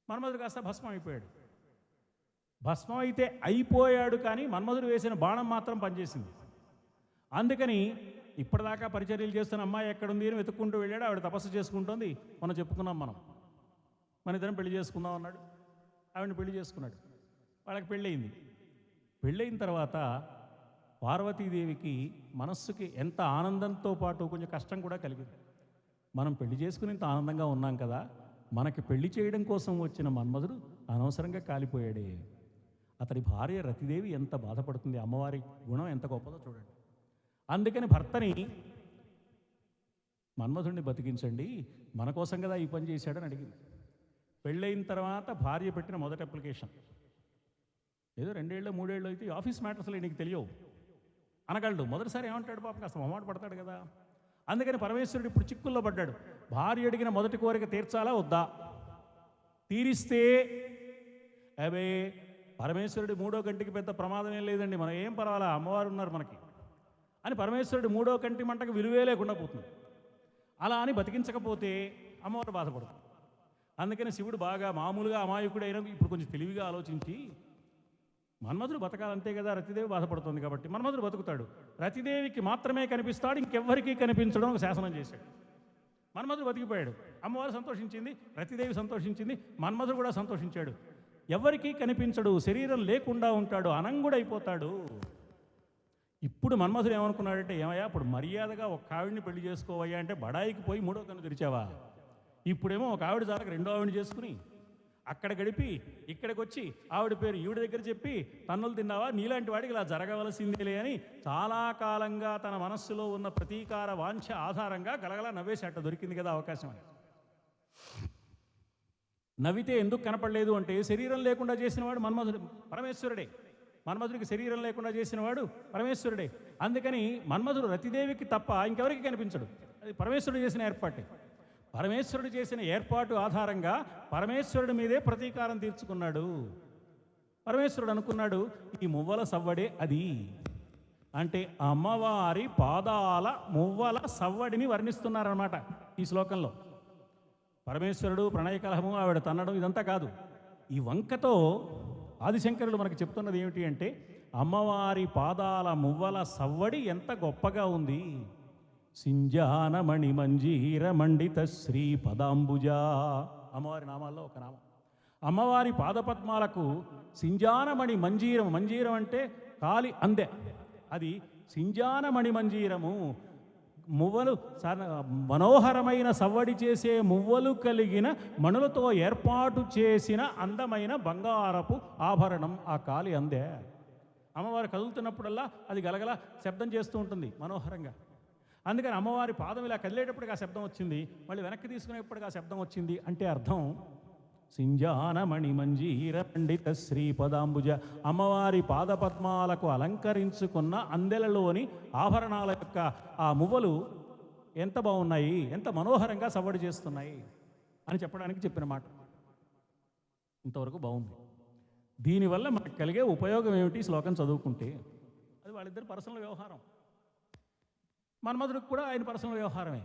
మన్మధుడు కాస్త భస్మం అయిపోయాడు. భస్మం అయితే అయిపోయాడు, కానీ మన్మధుడు వేసిన బాణం మాత్రం పనిచేసింది. అందుకని ఇప్పటిదాకా పరిచర్యలు చేస్తున్న అమ్మాయి ఎక్కడుంది అని వెతుక్కుంటూ వెళ్ళాడు. ఆవిడ తపస్సు చేసుకుంటోంది. మనం చెప్పుకున్నాం, మన ఇద్దరం పెళ్లి చేసుకుందాం అన్నాడు. ఆవిడని పెళ్లి చేసుకున్నాడు. వాళ్ళకి పెళ్ళయింది. పెళ్ళయిన తర్వాత పార్వతీదేవికి మనస్సుకి ఎంత ఆనందంతో పాటు కొంచెం కష్టం కూడా కలిగింది. మనం పెళ్లి చేసుకుని ఇంత ఆనందంగా ఉన్నాం కదా, మనకి పెళ్లి చేయడం కోసం వచ్చిన మన్మధుడు అనవసరంగా కాలిపోయాడే. అతడి భార్య రతిదేవి ఎంత బాధపడుతుంది, అమ్మవారి గుణం ఎంత గొప్పదో చూడండి. అందుకని భర్తని మన్మధుడిని బతికించండి, మన కోసం కదా ఈ పని చేశాడని అడిగింది. పెళ్ళయిన తర్వాత భార్య పెట్టిన మొదటి అప్లికేషన్, ఏదో 2 ఏళ్ళు 3 ఏళ్ళు అయితే ఆఫీస్ మ్యాటర్స్లో నీకు తెలియవు అనగలడు. మొదటిసారి ఏమంటాడు పాపం, కాస్త మొహమాట పడతాడు కదా. అందుకని పరమేశ్వరుడు ఇప్పుడు చిక్కుల్లో పడ్డాడు. భార్య అడిగిన మొదటి కోరిక తీర్చాలా వద్దా? తీరిస్తే అవే పరమేశ్వరుడి 3వ కంటికి పెద్ద ప్రమాదం ఏం లేదండి, మనం ఏం పర్వాలా, అమ్మవారు ఉన్నారు మనకి అని పరమేశ్వరుడు 3వ కంటి మంటకు విలువే లేకుండా పోతుంది. అలా అని బతికించకపోతే అమ్మవారు బాధపడుతుంది. అందుకని శివుడు బాగా మామూలుగా అమాయకుడైన ఇప్పుడు కొంచెం తెలివిగా ఆలోచించి మన్మధుడు బతకాలంతే కదా, రతిదేవి బాధపడుతుంది కాబట్టి మన్మధుడు బతుకుతాడు. రతిదేవికి మాత్రమే కనిపిస్తాడు, ఇంకెవ్వరికీ కనిపించడం ఒక శాసనం చేశాడు. మన్మధుడు బతికిపోయాడు. అమ్మవారు సంతోషించింది, రతిదేవి సంతోషించింది, మన్మధుడు కూడా సంతోషించాడు. ఎవరికీ కనిపించడు, శరీరం లేకుండా ఉంటాడు, అనంగుడైపోతాడు. ఇప్పుడు మన్మధుడు ఏమనుకున్నాడంటే, ఏమయ్యా ఇప్పుడు మర్యాదగా ఒక ఆవిడిని పెళ్లి చేసుకోవయ్యా అంటే బడాయికి పోయి 3వ కన్ను తెరిచావా? ఇప్పుడేమో ఒక ఆవిడ జాతకు 2వ ఆవిడని చేసుకుని అక్కడ గడిపి ఇక్కడికి వచ్చి ఆవిడ పేరు ఈవిడ దగ్గర చెప్పి తన్నులు తిన్నావా, నీలాంటి వాడికి ఇలా జరగవలసిందేలే అని చాలా కాలంగా తన మనస్సులో ఉన్న ప్రతీకార వాంఛ ఆధారంగా గలగలా నవ్వేసేట. దొరికింది కదా అవకాశం అని. నవ్వితే ఎందుకు కనపడలేదు అంటే, శరీరం లేకుండా చేసినవాడు మన్మధుడు, పరమేశ్వరుడే. మన్మధుడికి శరీరం లేకుండా చేసినవాడు పరమేశ్వరుడే. అందుకని మన్మధుడు రతిదేవికి తప్ప ఇంకెవరికి కనిపించడు. అది పరమేశ్వరుడు చేసిన ఏర్పాటే. పరమేశ్వరుడు చేసిన ఏర్పాటు ఆధారంగా పరమేశ్వరుడి మీదే ప్రతీకారం తీర్చుకున్నాడు. పరమేశ్వరుడు అనుకున్నాడు, ఈ మువ్వల సవ్వడే అది అంటే అమ్మవారి పాదాల మువ్వల సవ్వడిని వర్ణిస్తున్నారన్నమాట ఈ శ్లోకంలో. పరమేశ్వరుడు ప్రణయ కలహము, ఆవిడ తన్నడం ఇదంతా కాదు. ఈ వంకతో ఆదిశంకరులు మనకు చెప్తున్నది ఏమిటి అంటే, అమ్మవారి పాదాల మువ్వల సవ్వడి ఎంత గొప్పగా ఉంది. సింజానమణి మంజీర మండిత శ్రీ పదాంబుజా, అమ్మవారి నామాల్లో ఒక నామం. అమ్మవారి పాదపద్మాలకు సింజానమణి మంజీరం, మంజీరం అంటే కాలి అందె, అది సింజానమణి మంజీరము. మువ్వలు మనోహరమైన సవ్వడి చేసే మువ్వలు కలిగిన మణులతో ఏర్పాటు చేసిన అందమైన బంగారపు ఆభరణం ఆ కాలి అందే. అమ్మవారు కదులుతున్నప్పుడల్లా అది గలగల శబ్దం చేస్తూ ఉంటుంది మనోహరంగా. అందుకని అమ్మవారి పాదం ఇలా కదిలేటప్పటికి ఆ శబ్దం వచ్చింది, మళ్ళీ వెనక్కి తీసుకునేప్పటికి ఆ శబ్దం వచ్చింది అంటే అర్థం సింజానమణి మంజీర పండిత శ్రీపదాంబుజ, అమ్మవారి పాదపద్మాలకు అలంకరించుకున్న అందెలలోని ఆభరణాల యొక్క ఆ మువ్వలు ఎంత బాగున్నాయి, ఎంత మనోహరంగా సవ్వడి చేస్తున్నాయి అని చెప్పడానికి చెప్పిన మాట. ఇంతవరకు బాగుంది. దీనివల్ల మనకు కలిగే ఉపయోగం ఏమిటి శ్లోకం చదువుకుంటే? అది వాళ్ళిద్దరు పర్సనల్ వ్యవహారం. మన్మధుడికి కూడా ఆయన పర్సనల్ వ్యవహారమే.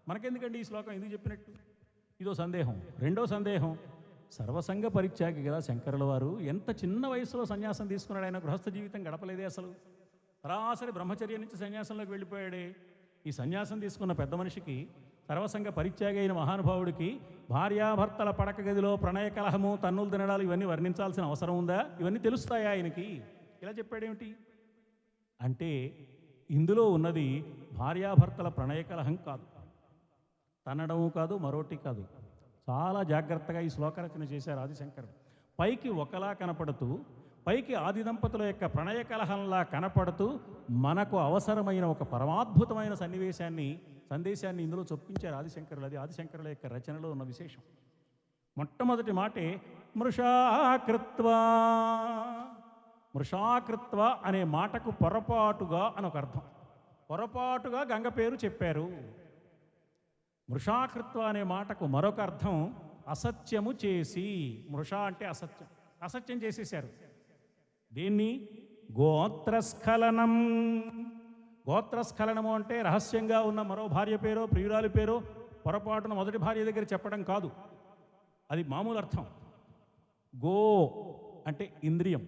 మనకెందుకండి ఈ శ్లోకం ఎందుకు చెప్పినట్టు? ఇదో సందేహం. రెండో సందేహం, సర్వసంగ పరిత్యాగి కదా శంకరుల వారు. ఎంత చిన్న వయసులో సన్యాసం తీసుకున్నాడు ఆయన, గృహస్థ జీవితం గడపలేదే అసలు. సరాసరి బ్రహ్మచర్య నుంచి సన్యాసంలోకి వెళ్ళిపోయాడే. ఈ సన్యాసం తీసుకున్న పెద్ద మనిషికి, సర్వసంగ పరిత్యాగి అయిన మహానుభావుడికి భార్యాభర్తల పడక గదిలో ప్రణయ కలహము, తన్నులు తినడాలు ఇవన్నీ వర్ణించాల్సిన అవసరం ఉందా? ఇవన్నీ తెలుస్తాయా ఆయనకి? ఇలా చెప్పాడేమిటి అంటే, ఇందులో ఉన్నది భార్యాభర్తల ప్రణయ కలహం కాదు, తనడము కాదు, మరోటి కాదు. చాలా జాగ్రత్తగా ఈ శ్లోకరచన చేశారు ఆదిశంకరుడు. పైకి ఒకలా కనపడుతూ, పైకి ఆది దంపతుల యొక్క ప్రణయ కలహంలా కనపడుతూ మనకు అవసరమైన ఒక పరమాద్భుతమైన సందేశాన్ని ఇందులో చొప్పించారు ఆదిశంకరులు. అది ఆదిశంకరుల యొక్క రచనలో ఉన్న విశేషం. మొట్టమొదటి మాటే మృషాకృత్వా. మృషాకృత్వ అనే మాటకు పొరపాటుగా అని ఒక అర్థం. పొరపాటుగా గంగ పేరు చెప్పారు. మృషాకృత్వ అనే మాటకు మరొక అర్థం అసత్యము చేసి. మృష అంటే అసత్యం, అసత్యం చేసేశారు. దీన్ని గోత్రస్ఖలనం. గోత్రస్ఖలనము అంటే రహస్యంగా ఉన్న మరో భార్య పేరో ప్రియురాలి పేరో పొరపాటున మొదటి భార్య దగ్గర చెప్పడం కాదు, అది మామూలు అర్థం. గో అంటే ఇంద్రియం.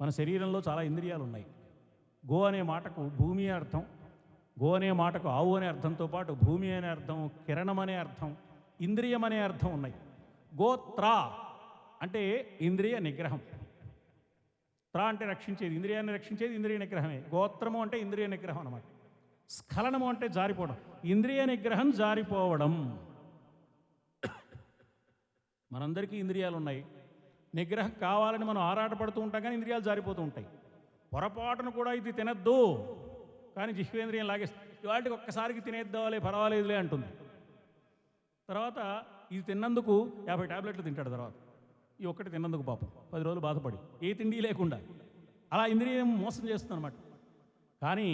మన శరీరంలో చాలా ఇంద్రియాలు ఉన్నాయి. గో అనే మాటకు భూమి అనే అర్థం, గో అనే మాటకు ఆవు అనే అర్థంతో పాటు భూమి అనే అర్థం, కిరణం అనే అర్థం, ఇంద్రియం అనే అర్థం ఉన్నాయి. గోత్ర అంటే ఇంద్రియ నిగ్రహం. త్ర అంటే రక్షించేది, ఇంద్రియాన్ని రక్షించేది ఇంద్రియ నిగ్రహమే. గోత్రము అంటే ఇంద్రియ నిగ్రహం అన్నమాట. స్ఖలనము అంటే జారిపోవడం, ఇంద్రియ నిగ్రహం జారిపోవడం. మనందరికీ ఇంద్రియాలు ఉన్నాయి. నిగ్రహం కావాలని మనం ఆరాటపడుతూ ఉంటాం, కానీ ఇంద్రియాలు జారిపోతూ ఉంటాయి. పొరపాటును కూడా ఇది తినద్దు కానీ జిహ్వేంద్రియం లాగేస్తుంది. వాటికి ఒక్కసారికి తినేద్దావాలే, పర్వాలేదులే అంటుంది. తర్వాత ఇది తిన్నందుకు 50 టాబ్లెట్లు తింటాడు. తర్వాత ఈ ఒక్కటి తిన్నందుకు పాపం 10 రోజులు బాధపడి ఏ తిండి లేకుండా అలా ఇంద్రియం మోసం చేస్తుంది అనమాట. కానీ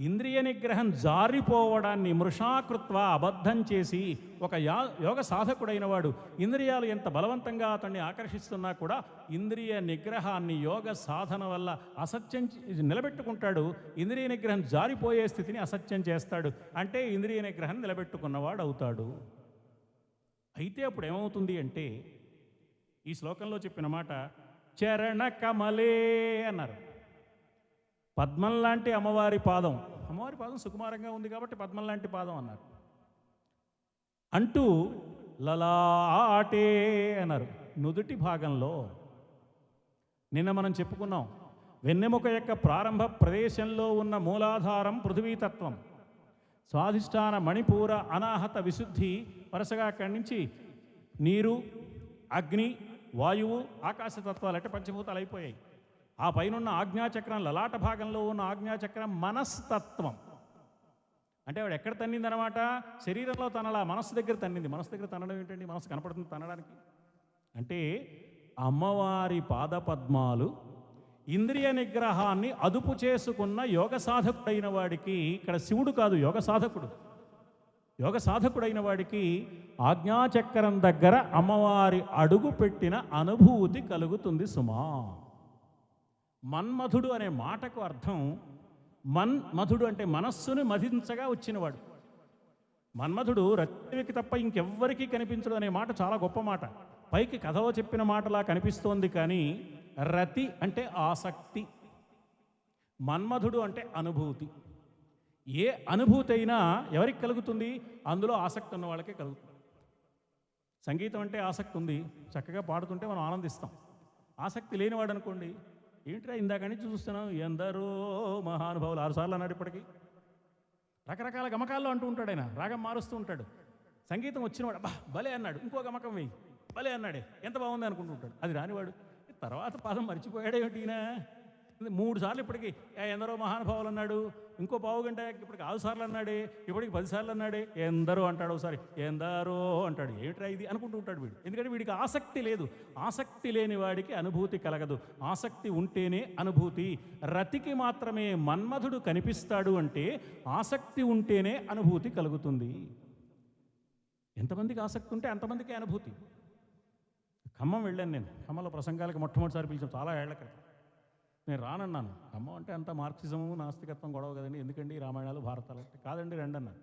ఇంద్రియ నిగ్రహం జారిపోవడాన్ని మృషాకృత్వ అబద్ధం చేసి ఒక యోగ సాధకుడైన వాడు ఇంద్రియాలు ఎంత బలవంతంగా అతన్ని ఆకర్షిస్తున్నా కూడా ఇంద్రియ నిగ్రహాన్ని యోగ సాధన వల్ల అసత్యం నిలబెట్టుకుంటాడు. ఇంద్రియ నిగ్రహం జారిపోయే స్థితిని అసత్యం చేస్తాడు. అంటే ఇంద్రియ నిగ్రహం నిలబెట్టుకున్నవాడు అవుతాడు. అయితే అప్పుడు ఏమవుతుంది అంటే, ఈ శ్లోకంలో చెప్పిన మాట చరణ కమలే అన్నారు. పద్మం లాంటి అమ్మవారి పాదం, అమ్మవారి పాదం సుకుమారంగా ఉంది కాబట్టి పద్మం లాంటి పాదం అన్నారు. అంటూ లలాటే అన్నారు, నుదుటి భాగంలో. నిన్న మనం చెప్పుకున్నాం, వెన్నెముక యొక్క ప్రారంభ ప్రదేశంలో ఉన్న మూలాధారం పృథ్వీతత్వం, స్వాధిష్టాన మణిపూర అనాహత విశుద్ధి వరుసగా అక్కడి నుంచి నీరు, అగ్ని, వాయువు, ఆకాశతత్వాలు అంటే పంచభూతాలు అయిపోయాయి. ఆ పైన ఆజ్ఞాచక్రం, లలాట భాగంలో ఉన్న ఆజ్ఞాచక్రం మనస్తత్వం. అంటే ఆవిడ ఎక్కడ తన్నిందనమాట? శరీరంలో తనలా మనస్సు దగ్గర తన్నింది. మనస్సు దగ్గర తనడం ఏంటండి? మనస్సు కనపడుతుంది తనడానికి. అంటే అమ్మవారి పాదపద్మాలు ఇంద్రియ నిగ్రహాన్ని అదుపు చేసుకున్న యోగ సాధకుడైన వాడికి, ఇక్కడ శివుడు కాదు యోగ సాధకుడు, యోగ సాధకుడైన వాడికి ఆజ్ఞాచక్రం దగ్గర అమ్మవారి అడుగు పెట్టిన అనుభూతి కలుగుతుంది సుమా. మన్మధుడు అనే మాటకు అర్థం, మన్మధుడు అంటే మనస్సును మధించగా వచ్చినవాడు. మన్మధుడు రతికి తప్ప ఇంకెవ్వరికీ కనిపించడు అనే మాట చాలా గొప్ప మాట. పైకి కథలో చెప్పిన మాటలా కనిపిస్తోంది, కానీ రతి అంటే ఆసక్తి, మన్మధుడు అంటే అనుభూతి. ఏ అనుభూతి అయినా ఎవరికి కలుగుతుంది? అందులో ఆసక్తి ఉన్న వాళ్ళకే కలుగుతుంది. సంగీతం అంటే ఆసక్తి ఉంది, చక్కగా పాడుతుంటే మనం ఆనందిస్తాం. ఆసక్తి లేనివాడు అనుకోండి, ఏంట్రా ఇందాక నుంచి చూస్తున్నాం, ఎందరో మహానుభావులు 6 సార్లు అన్నాడు ఇప్పటికీ. రకరకాల గమకాల్లో అంటూ ఉంటాడు ఆయన, రాగం మారుస్తూ ఉంటాడు. సంగీతం వచ్చినవాడు అబ్బా భలే అన్నాడు, ఇంకో గమకం వేయి, భలే అన్నాడే, ఎంత బాగుంది అనుకుంటూ ఉంటాడు. అది రానివాడు తర్వాత పాదం మర్చిపోయాడే ఏమిటినా, 3 సార్లు ఇప్పటికి ఎందరో మహానుభావులు అన్నాడు, ఇంకో పావు గంట ఇప్పటికి 6 సార్లు అన్నాడే, ఇప్పటికి 10 సార్లు అన్నాడే, ఎందరో అంటాడు, ఒకసారి ఎందరో అంటాడు. ఏమిట్రా ఇది అనుకుంటూ ఉంటాడు వీడు. ఎందుకంటే వీడికి ఆసక్తి లేదు. ఆసక్తి లేని వాడికి అనుభూతి కలగదు. ఆసక్తి ఉంటేనే అనుభూతి. రతికి మాత్రమే మన్మధుడు కనిపిస్తాడు అంటే ఆసక్తి ఉంటేనే అనుభూతి కలుగుతుంది. ఎంతమందికి ఆసక్తి ఉంటే అంతమందికి అనుభూతి. ఖమ్మం వెళ్ళాను నేను, ఖమ్మంలో ప్రసంగాలకు మొట్టమొదటిసారి పిలిచాను చాలా ఏళ్ల క్రితం. నేను రానన్నాను. ఖమ్మం అంటే అంత మార్క్సిజము నాస్తికత్వం గొడవ కదండి, ఎందుకండి రామాయణాలు భారతాలు అంటే. కాదండి రండి అన్నాను.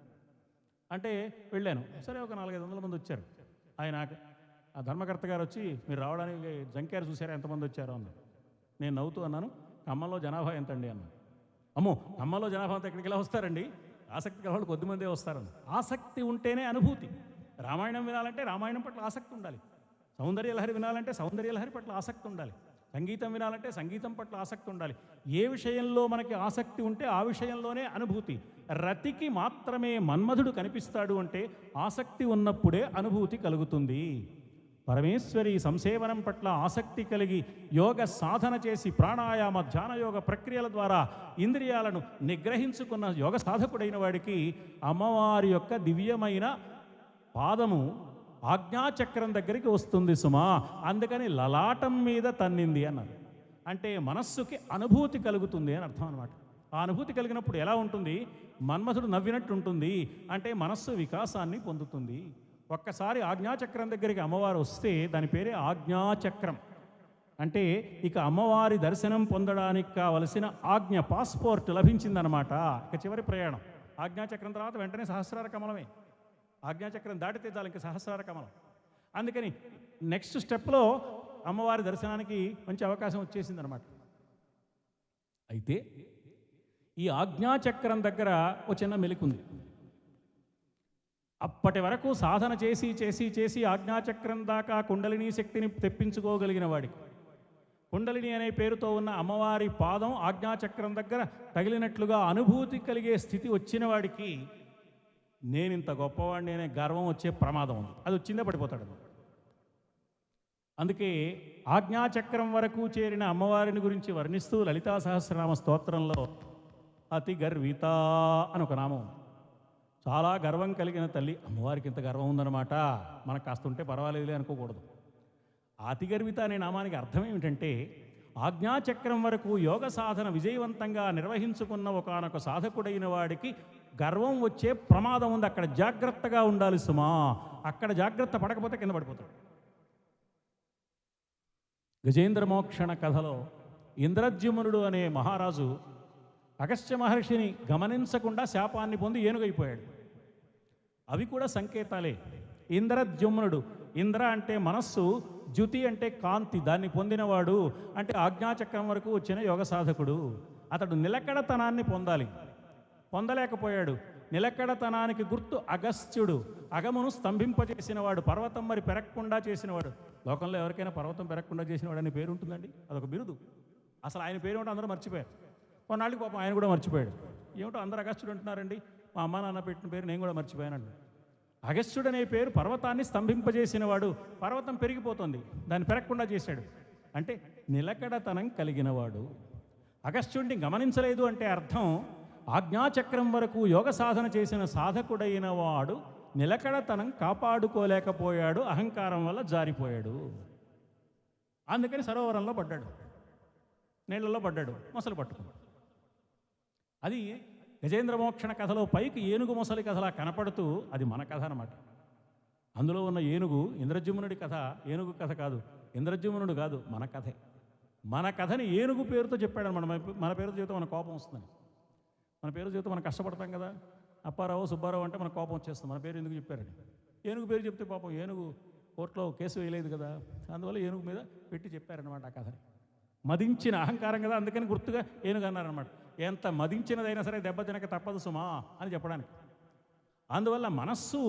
అంటే వెళ్ళాను. సరే ఒక 400-500 మంది వచ్చారు. ఆయన ఆ ధర్మకర్త గారు వచ్చి మీరు రావడానికి జంకేరు చూసారా ఎంతమంది వచ్చారో అన్నారు. నేను నవ్వుతూ అన్నాను, ఖమ్మంలో జనాభా ఎంతండి అన్నాను. అమ్మో ఖమ్మంలో జనాభా అంతా ఎక్కడికి ఇలా వస్తారండి, ఆసక్తి గల వాళ్ళు కొద్దిమందే వస్తారని. ఆసక్తి ఉంటేనే అనుభూతి. రామాయణం వినాలంటే రామాయణం పట్ల ఆసక్తి ఉండాలి, సౌందర్యలహరి వినాలంటే సౌందర్యలహరి పట్ల ఆసక్తి ఉండాలి, సంగీతం వినాలంటే సంగీతం పట్ల ఆసక్తి ఉండాలి. ఏ విషయంలో మనకి ఆసక్తి ఉంటే ఆ విషయంలోనే అనుభూతి. రతికి మాత్రమే మన్మధుడు కనిపిస్తాడు అంటే ఆసక్తి ఉన్నప్పుడే అనుభూతి కలుగుతుంది. పరమేశ్వరి సంసేవనం పట్ల ఆసక్తి కలిగి యోగ సాధన చేసి ప్రాణాయామ ధ్యానయోగ ప్రక్రియల ద్వారా ఇంద్రియాలను నిగ్రహించుకున్న యోగ సాధకుడైన వాడికి అమ్మవారి యొక్క దివ్యమైన పాదము ఆజ్ఞాచక్రం దగ్గరికి వస్తుంది సుమా. అందుకని లలాటం మీద తన్నింది అన్నారు. అంటే మనస్సుకి అనుభూతి కలుగుతుంది అని అర్థం అనమాట. ఆ అనుభూతి కలిగినప్పుడు ఎలా ఉంటుంది? మన్మధుడు నవ్వినట్టు ఉంటుంది. అంటే మనస్సు వికాసాన్ని పొందుతుంది. ఒక్కసారి ఆజ్ఞాచక్రం దగ్గరికి అమ్మవారు వస్తే దాని పేరే ఆజ్ఞాచక్రం. అంటే ఇక అమ్మవారి దర్శనం పొందడానికి కావలసిన ఆజ్ఞ పాస్పోర్ట్ లభించిందనమాట. ఇక చివరి ప్రయాణం ఆజ్ఞాచక్రం తర్వాత వెంటనే సహస్రార కమలమే. ఆజ్ఞాచక్రం దాటితే చాలు ఇంకా సహస్రార కమలం. అందుకని నెక్స్ట్ స్టెప్లో అమ్మవారి దర్శనానికి మంచి అవకాశం వచ్చేసిందనమాట. అయితే ఈ ఆజ్ఞాచక్రం దగ్గర ఒక చిన్న మెలికుంది. అప్పటి వరకు సాధన చేసి చేసి చేసి ఆజ్ఞాచక్రం దాకా కుండలిని శక్తిని తెప్పించుకోగలిగిన వాడికి, కుండలిని అనే పేరుతో ఉన్న అమ్మవారి పాదం ఆజ్ఞాచక్రం దగ్గర తగిలినట్లుగా అనుభూతి కలిగే స్థితి వచ్చిన వాడికి నేనింత గొప్పవాడిని అనే గర్వం వచ్చే ప్రమాదం ఉంది. అది వచ్చిందే పడిపోతాడు. అందుకే ఆజ్ఞాచక్రం వరకు చేరిన అమ్మవారిని గురించి వర్ణిస్తూ లలితా సహస్రనామ స్తోత్రంలో అతి గర్విత అని ఒక నామం. చాలా గర్వం కలిగిన తల్లి. అమ్మవారికి ఇంత గర్వం ఉందన్నమాట, మనకు కాస్త ఉంటే పర్వాలేదులే అనుకోకూడదు. అతి గర్విత అనే నామానికి అర్థం ఏమిటంటే, ఆజ్ఞాచక్రం వరకు యోగ సాధన విజయవంతంగా నిర్వహించుకున్న ఒకానొక సాధకుడైన వాడికి గర్వం వచ్చే ప్రమాదం ఉంది. అక్కడ జాగ్రత్తగా ఉండాలి సుమా. అక్కడ జాగ్రత్త పడకపోతే కింద పడిపోతాడు. గజేంద్ర మోక్షణ కథలో ఇంద్రద్యుమ్నుడు అనే మహారాజు అగస్త్య మహర్షిని గమనించకుండా శాపాన్ని పొంది ఏనుగైపోయాడు. అవి కూడా సంకేతాలే. ఇంద్రద్యుమ్నుడు, ఇంద్ర అంటే మనస్సు, జ్యుతి అంటే కాంతి, దాన్ని పొందినవాడు అంటే ఆజ్ఞాచక్రం వరకు వచ్చిన యోగ సాధకుడు. అతడు నిలకడతనాన్ని పొందాలి, పొందలేకపోయాడు. నిలకడతనానికి గుర్తు అగస్త్యుడు, అగమును స్తంభింపజేసినవాడు, పర్వతం మరి పెరగకుండా చేసినవాడు. లోకంలో ఎవరికైనా పర్వతం పెరగకుండా చేసినవాడు అనే పేరు ఉంటుందండి, అదొక బిరుదు. అసలు ఆయన పేరు ఏమిటో అందరూ మర్చిపోయారు. కొన్నాళ్ళకి పాపం ఆయన కూడా మర్చిపోయాడు. ఏమిటో అందరూ అగస్త్యుడు అంటున్నారండి, మా అమ్మ నాన్న పెట్టిన పేరు నేను కూడా మర్చిపోయానండి. అగస్త్యుడు అనే పేరు పర్వతాన్ని స్తంభింపజేసినవాడు. పర్వతం పెరిగిపోతుంది, దాన్ని పెరగకుండా చేశాడు అంటే నిలకడతనం కలిగినవాడు. అగస్త్యుడిని గమనించలేదు అంటే అర్థం ఆజ్ఞాచక్రం వరకు యోగ సాధన చేసిన సాధకుడైన వాడు నిలకడతనం కాపాడుకోలేకపోయాడు, అహంకారం వల్ల జారిపోయాడు. అందుకని సరోవరంలో పడ్డాడు, నీళ్లలో పడ్డాడు, మొసలు పట్టుకున్నాడు. అది గజేంద్ర మోక్షణ కథలో పైకి ఏనుగు మొసలి కథలా కనపడుతూ అది మన కథ అన్నమాట. అందులో ఉన్న ఏనుగు ఇంద్రద్యుమ్నుడి కథ, ఏనుగు కథ కాదు, ఇంద్రద్యుమ్నుడు కాదు, మన కథే. మన కథని ఏనుగు పేరుతో చెప్పాడు. మన పేరుతో చెబితే మన కోపం వస్తుంది. మన పేరు చెబితే మనం కష్టపడతాం కదా. అప్పారావు సుబ్బారావు అంటే మన కోపం వచ్చేస్తుంది. మన పేరు ఎందుకు చెప్పారండి? ఏనుగు పేరు చెప్తే పాపం ఏనుగు కోర్టులో కేసు వేయలేదు కదా, అందువల్ల ఏనుగు మీద పెట్టి చెప్పారనమాట ఆ కథని. మదించిన అహంకారం కదా, అందుకని గుర్తుగా ఏనుగు అన్నారనమాట. ఎంత మదించినదైనా సరే దెబ్బ తినక తప్పదు సుమా అని చెప్పడానికి. అందువల్ల మనస్సు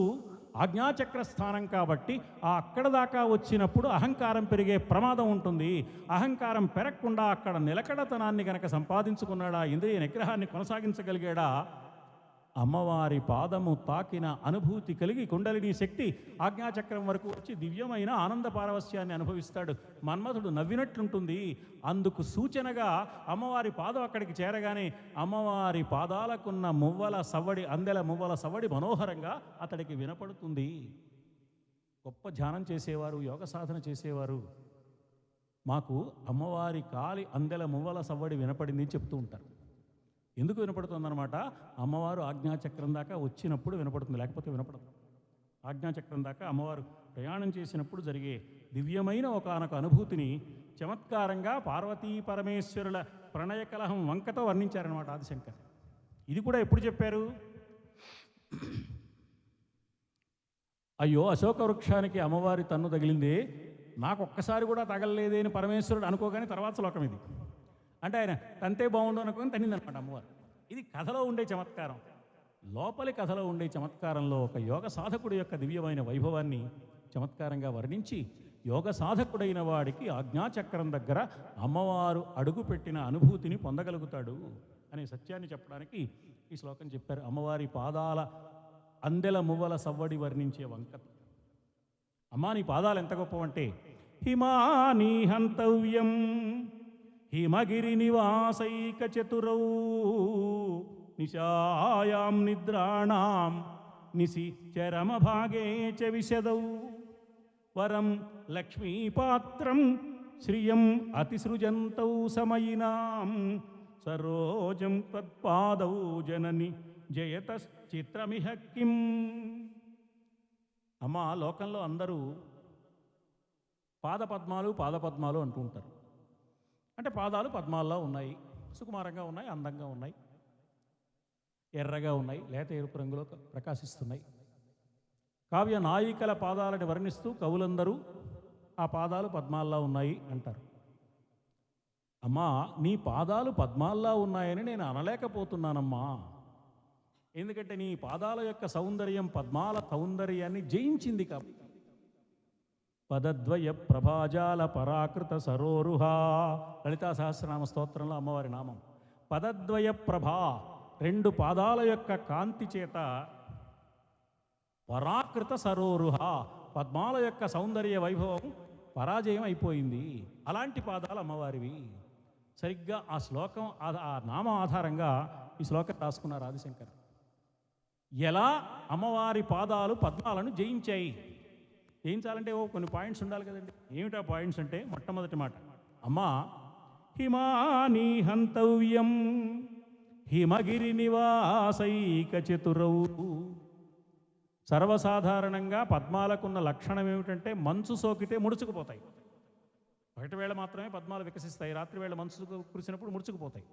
ఆజ్ఞాచక్ర స్థానం కాబట్టి ఆ అక్కడ దాకా వచ్చినప్పుడు అహంకారం పెరిగే ప్రమాదం ఉంటుంది. అహంకారం పెరగకుండా అక్కడ నిలకడతనాన్ని గనక సంపాదించుకున్నాడా, ఇంద్రియ నిగ్రహాన్ని కొనసాగించగలిగాడా, అమ్మవారి పాదము తాకిన అనుభూతి కలిగి కుండలిని శక్తి ఆజ్ఞాచక్రం వరకు వచ్చి దివ్యమైన ఆనంద పారవస్యాన్ని అనుభవిస్తాడు. మన్మథుడు నవ్వినట్లుంటుంది. అందుకు సూచనగా అమ్మవారి పాదం అక్కడికి చేరగానే అమ్మవారి పాదాలకున్న మువ్వల సవ్వడి, అందెల మువ్వల సవ్వడి మనోహరంగా అతడికి వినపడుతుంది. గొప్ప ధ్యానం చేసేవారు, యోగ సాధన చేసేవారు మాకు అమ్మవారి కాలి అందెల మువ్వల సవ్వడి వినపడింది అని చెప్తూ ఉంటారు. ఎందుకు వినపడుతుందన్నమాట, అమ్మవారు ఆజ్ఞాచక్రం దాకా వచ్చినప్పుడు వినపడుతుంది, లేకపోతే వినపడదు. ఆజ్ఞాచక్రం దాకా అమ్మవారు ప్రయాణం చేసినప్పుడు జరిగే దివ్యమైన ఒకానొక అనుభూతిని చమత్కారంగా పార్వతీ పరమేశ్వరుల ప్రణయ కలహం వంకతో వర్ణించారనమాట ఆదిశంకర్. ఇది కూడా ఎప్పుడు చెప్పారు? అయ్యో అశోక వృక్షానికి అమ్మవారి తన్ను తగిలింది, నాకు ఒక్కసారి కూడా తగలలేదే అని పరమేశ్వరుడు అనుకోగానే తర్వాత శ్లోకం ఇది. అంటే ఆయన తంతే బాగుండు అనుకుని తన్నిందనమాట అమ్మవారు. ఇది కథలో ఉండే చమత్కారం. లోపలి కథలో ఉండే చమత్కారంలో ఒక యోగ సాధకుడి యొక్క దివ్యమైన వైభవాన్ని చమత్కారంగా వర్ణించి యోగ సాధకుడైన వాడికి ఆజ్ఞాచక్రం దగ్గర అమ్మవారు అడుగుపెట్టిన అనుభూతిని పొందగలుగుతాడు అనే సత్యాన్ని చెప్పడానికి ఈ శ్లోకం చెప్పారు. అమ్మవారి పాదాల అందెల మువ్వల సవ్వడి వర్ణించే వంకత. అమ్మా నీ పాదాలు ఎంత గొప్పవంటే, హిమాని హంతవ్యం హిమగిరి నివాసైక చతురౌ నిశాయాం నిద్రాణాం నిశి చరమభాగే చ విశదౌ వరం లక్ష్మీపాత్రం శ్రియం అతిసృజంతౌ సమయినాం సరోజం తత్పాదౌ జనని జయతశ్చిత్రమిహ కిం. అమ్మ లోకంలో అందరూ పాదపద్మాలు పాదపద్మాలు అంటూ ఉంటారు. అంటే పాదాలు పద్మాల్లో ఉన్నాయి, సుకుమారంగా ఉన్నాయి, అందంగా ఉన్నాయి, ఎర్రగా ఉన్నాయి, లేత ఎరుపు రంగులో ప్రకాశిస్తున్నాయి. కావ్య నాయికల పాదాలని వర్ణిస్తూ కవులందరూ ఆ పాదాలు పద్మాల్లా ఉన్నాయి అంటారు. అమ్మా, నీ పాదాలు పద్మాల్లా ఉన్నాయని నేను అనలేకపోతున్నానమ్మా. ఎందుకంటే నీ పాదాల యొక్క సౌందర్యం పద్మాల సౌందర్యాన్ని జయించింది కాబట్టి. పదద్వయ ప్రభాజాల పరాకృత సరోరుహా, లలితా సహస్రనామ స్తోత్రంలో అమ్మవారి నామం. పదద్వయ ప్రభా, రెండు పాదాల యొక్క కాంతి చేత పరాకృత సరోరుహ, పద్మాల యొక్క సౌందర్య వైభవం పరాజయం అయిపోయింది. అలాంటి పాదాలు అమ్మవారివి. సరిగ్గా ఆ శ్లోకం ఆ నామం ఆధారంగా ఈ శ్లోకం రాసుకున్నారు ఆదిశంకర్. ఎలా అమ్మవారి పాదాలు పద్మాలను జయించాయి. జయించాలంటే కొన్ని పాయింట్స్ ఉండాలి కదండి. ఏమిటా పాయింట్స్ అంటే, మొట్టమొదటి మాట, అమ్మా హిమాని హంతవ్యం హిమగిరి నివాసైక చతురౌ. సర్వసాధారణంగా పద్మాలకున్న లక్షణం ఏమిటంటే మంచు సోకితే ముడుచుకుపోతాయి. ఒకటి వేళ మాత్రమే పద్మాలు వికసిస్తాయి, రాత్రి వేళ మంచు కురిసినప్పుడు ముడుచుకుపోతాయి.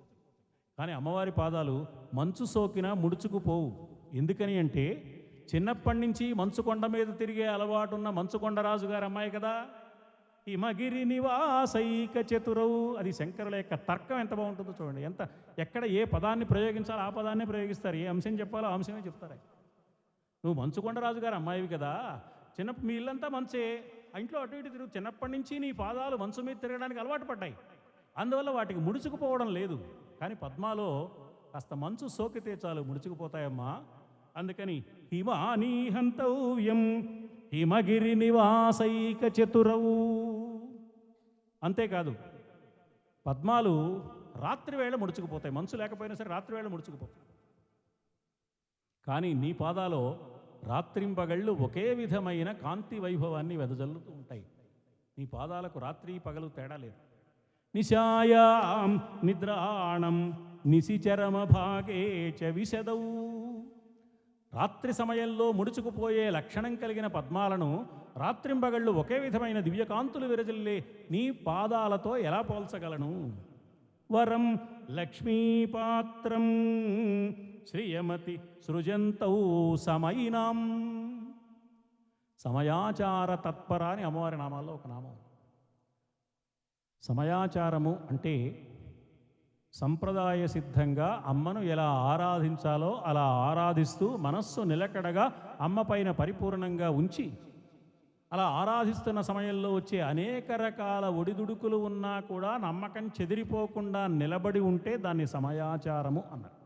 కానీ అమ్మవారి పాదాలు మంచు సోకినా ముడుచుకుపోవు. ఎందుకని అంటే చిన్నప్పటి నుంచి మంచుకొండ మీద తిరిగే అలవాటున్న మంచుకొండరాజు గారు అమ్మాయి కదా. హిమగిరి నివాసైక చతురవు, అది శంకరుల యొక్క తర్కం ఎంత బాగుంటుందో చూడండి. ఎక్కడ ఏ పదాన్ని ప్రయోగించాలో ఆ పదాన్ని ప్రయోగిస్తారు, ఏ అంశం చెప్పాలో ఆ అంశమే చెప్తారు. నువ్వు మంచుకొండరాజు గారు అమ్మాయివి కదా, మీ ఇల్లంతా మంచే, ఆ ఇంట్లో అటు ఇటు తిరుగు, చిన్నప్పటి నుంచి నీ పాదాలు మంచు మీద తిరగడానికి అలవాటు పడ్డాయి, అందువల్ల వాటికి ముడుచుకుపోవడం లేదు. కానీ పద్మాలో కాస్త మంచు సోకితే చాలు ముడుచుకుపోతాయమ్మా. అందుకని హిమానీ హంతవ్యం హిమగిరి నివాసైక చతురవు. అంతేకాదు, పద్మాలు రాత్రి వేళ ముడుచుకుపోతాయి, మంచు లేకపోయినా సరే రాత్రి వేళ ముడుచుకుపోతాయి. కానీ నీ పాదాలో రాత్రింపగళ్ళు ఒకే విధమైన కాంతి వైభవాన్ని వెదజల్లుతూ ఉంటాయి. నీ పాదాలకు రాత్రి పగలు తేడా లేదు. నిశాయాం నిద్రాణం నిశిచరమ భాగే చ విశదౌ. రాత్రి సమయంలో ముడుచుకుపోయే లక్షణం కలిగిన పద్మాలను రాత్రింబగళ్ళు ఒకే విధమైన దివ్యకాంతులు విరజిల్లే నీ పాదాలతో ఎలా పోల్చగలను? వరం లక్ష్మీపాత్రం శ్రియమతి సృజంతౌ సమయినాం. సమయాచార తత్పర అని అమ్మవారి నామాల్లో ఒక నామం. సమయాచారము అంటే సంప్రదాయ సిద్ధంగా అమ్మను ఎలా ఆరాధించాలో అలా ఆరాధిస్తూ మనస్సు నిలకడగా అమ్మ పైన పరిపూర్ణంగా ఉంచి, అలా ఆరాధిస్తున్న సమయంలో వచ్చే అనేక రకాల ఒడిదుడుకులు ఉన్నా కూడా నమ్మకం చెదిరిపోకుండా నిలబడి ఉంటే దాన్ని సమయాచారము అన్నారు.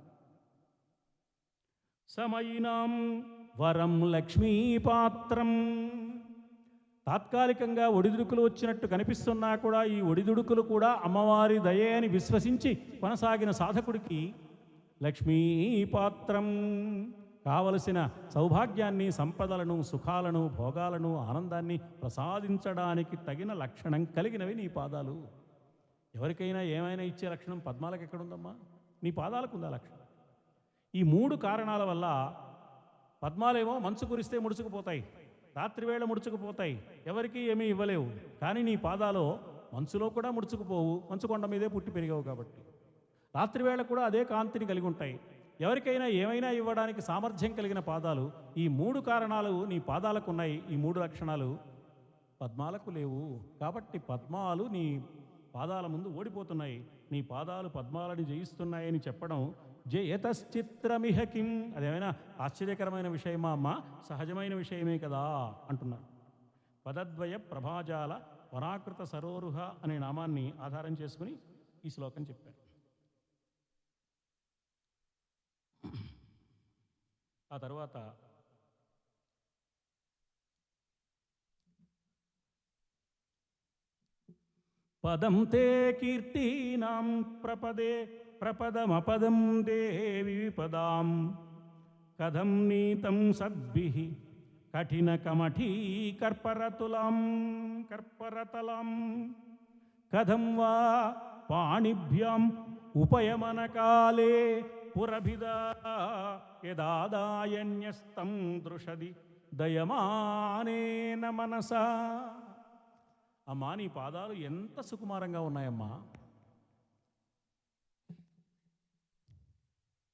సమయినాం వరం లక్ష్మీపాత్రం. తాత్కాలికంగా ఒడిదుడుకులు వచ్చినట్టు కనిపిస్తున్నా కూడా ఈ ఒడిదుడుకులు కూడా అమ్మవారి దయే అని విశ్వసించి కొనసాగిన సాధకుడికి లక్ష్మీపాత్రం, కావలసిన సౌభాగ్యాన్ని, సంపదలను, సుఖాలను, భోగాలను, ఆనందాన్ని ప్రసాదించడానికి తగిన లక్షణం కలిగినవి నీ పాదాలు. ఎవరికైనా ఏమైనా ఇచ్చే లక్షణం పద్మాలకు ఎక్కడుందమ్మా? నీ పాదాలకు ఉందా లక్షణం. ఈ మూడు కారణాల వల్ల పద్మాలేమో మంచు కురిస్తే ముడుచుకుపోతాయి, రాత్రివేళ ముడుచుకుపోతాయి, ఎవరికి ఏమీ ఇవ్వలేవు. కానీ నీ పాదాలో మంచులో కూడా ముడుచుకుపోవు, మంచుకొండ మీదే పుట్టి పెరిగావు కాబట్టి. రాత్రివేళ కూడా అదే కాంతిని కలిగి ఉంటాయి. ఎవరికైనా ఏమైనా ఇవ్వడానికి సామర్థ్యం కలిగిన పాదాలు. ఈ మూడు కారణాలు నీ పాదాలకు ఉన్నాయి, ఈ మూడు లక్షణాలు పద్మాలకు లేవు. కాబట్టి పద్మాలు నీ పాదాల ముందు ఓడిపోతున్నాయి. నీ పాదాలు పద్మాలని జయిస్తున్నాయని చెప్పడం జయతశ్చిత్రమిహ కిం, అదేమైనా ఆశ్చర్యకరమైన విషయమా అమ్మ? సహజమైన విషయమే కదా అంటున్నారు. పదద్వయ ప్రభాజాల పరాకృత సరోరుహ అనే నామాన్ని ఆధారం చేసుకుని ఈ శ్లోకం చెప్పారు. ఆ తర్వాత పదం తే కీర్తీనాం ప్రపదే ప్రపదమపదం దేవి విపదాం కథం నీతం సద్భిః కఠిన కమఠీ కర్పరతులాం కర్పరతలాం కథం వా పాణిభ్యాం ఉపయమనకాలే పురభిదా యదాదాయన్యస్తం దృషది దయమానేన మనసా. అమ్మా, నీ పాదాలు ఎంత సుకుమారంగా ఉన్నాయమ్మా.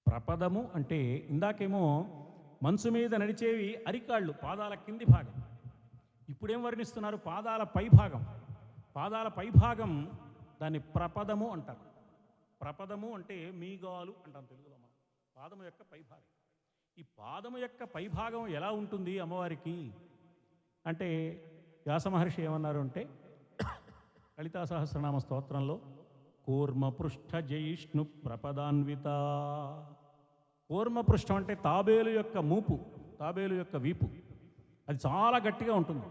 ప్రపదము అంటే ఇందాకేమో మంచు మీద నడిచేవి అరికాళ్ళు, పాదాల కింది భాగం. ఇప్పుడేం వర్ణిస్తున్నారు? పాదాల పైభాగం. పాదాల పైభాగం దాన్ని ప్రపదము అంటారు. ప్రపదము అంటే మీగాలు అంటాం తెలుగులో మనం. పాదము యొక్క పైభాగం. ఈ పాదము యొక్క పైభాగం ఎలా ఉంటుంది అమ్మవారికి అంటే వ్యాస మహర్షి ఏమన్నారు అంటే లలితా సహస్రనామ స్తోత్రంలో కూర్మపృష్ఠ జయిష్ణు ప్రపదాన్విత. కూర్మపృష్ఠం అంటే తాబేలు యొక్క మూపు, తాబేలు యొక్క వీపు. అది చాలా గట్టిగా ఉంటుంది.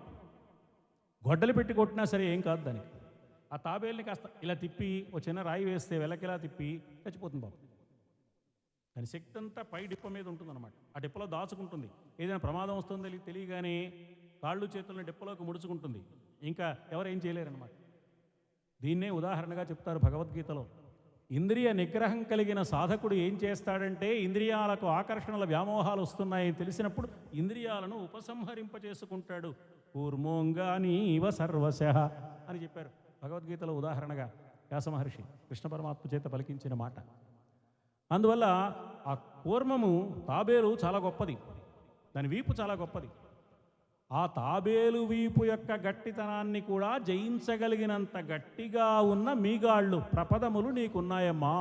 గొడ్డలు పెట్టి కొట్టినా సరే ఏం కాదు దానికి. ఆ తాబేలుని కాస్త ఇలా తిప్పి ఒక చిన్న రాయి వేస్తే వెలకిలా తిప్పి చచ్చిపోతుంది బాబు. దాని శక్తి అంతా పై డిప్ప మీద ఉంటుందన్నమాట. ఆ డిప్పలో దాచుకుంటుంది. ఏదైనా ప్రమాదం వస్తుందో తెలియగానే కాళ్ళు చేతులను డిప్పలోకి ముడుచుకుంటుంది. ఇంకా ఎవరేం చేయలేరన్నమాట. దీన్నే ఉదాహరణగా చెప్తారు భగవద్గీతలో. ఇంద్రియ నిగ్రహం కలిగిన సాధకుడు ఏం చేస్తాడంటే ఇంద్రియాలకు ఆకర్షణల వ్యామోహాలు వస్తున్నాయని తెలిసినప్పుడు ఇంద్రియాలను ఉపసంహరింపచేసుకుంటాడు. కూర్మోంగానీవ సర్వశః అని చెప్పారు భగవద్గీతలో ఉదాహరణగా వ్యాస మహర్షి కృష్ణ పరమాత్మ చేత పలికించిన మాట. అందువల్ల ఆ కూర్మము తాబేలు చాలా గొప్పది, దాని వీపు చాలా గొప్పది. ఆ తాబేలు వీపు యొక్క గట్టితనాన్ని కూడా జయించగలిగినంత గట్టిగా ఉన్న మీగాళ్ళు ప్రపదములు నీకున్నాయమ్మా.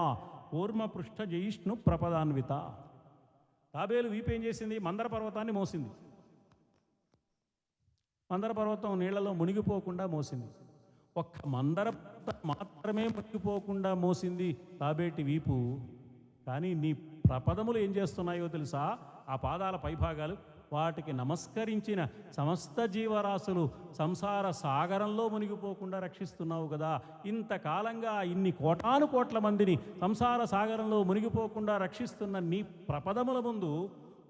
కూర్మపృష్ఠ జయిష్ణు ప్రపదాన్విత. తాబేలు వీపు ఏం చేసింది? మందర పర్వతాన్ని మోసింది. మందర పర్వతం నీళ్లలో మునిగిపోకుండా మోసింది. ఒక్క మందర పర్వతం మాత్రమే మునిగిపోకుండా మోసింది తాబేటి వీపు. కానీ నీ ప్రపదములు ఏం చేస్తున్నాయో తెలుసా? ఆ పాదాల పైభాగాలు వాటికి నమస్కరించిన సమస్త జీవరాశులు సంసార సాగరంలో మునిగిపోకుండా రక్షిస్తున్నావు కదా. ఇంతకాలంగా ఇన్ని కోటాను కోట్ల మందిని సంసార సాగరంలో మునిగిపోకుండా రక్షిస్తున్న నీ ప్రపదముల ముందు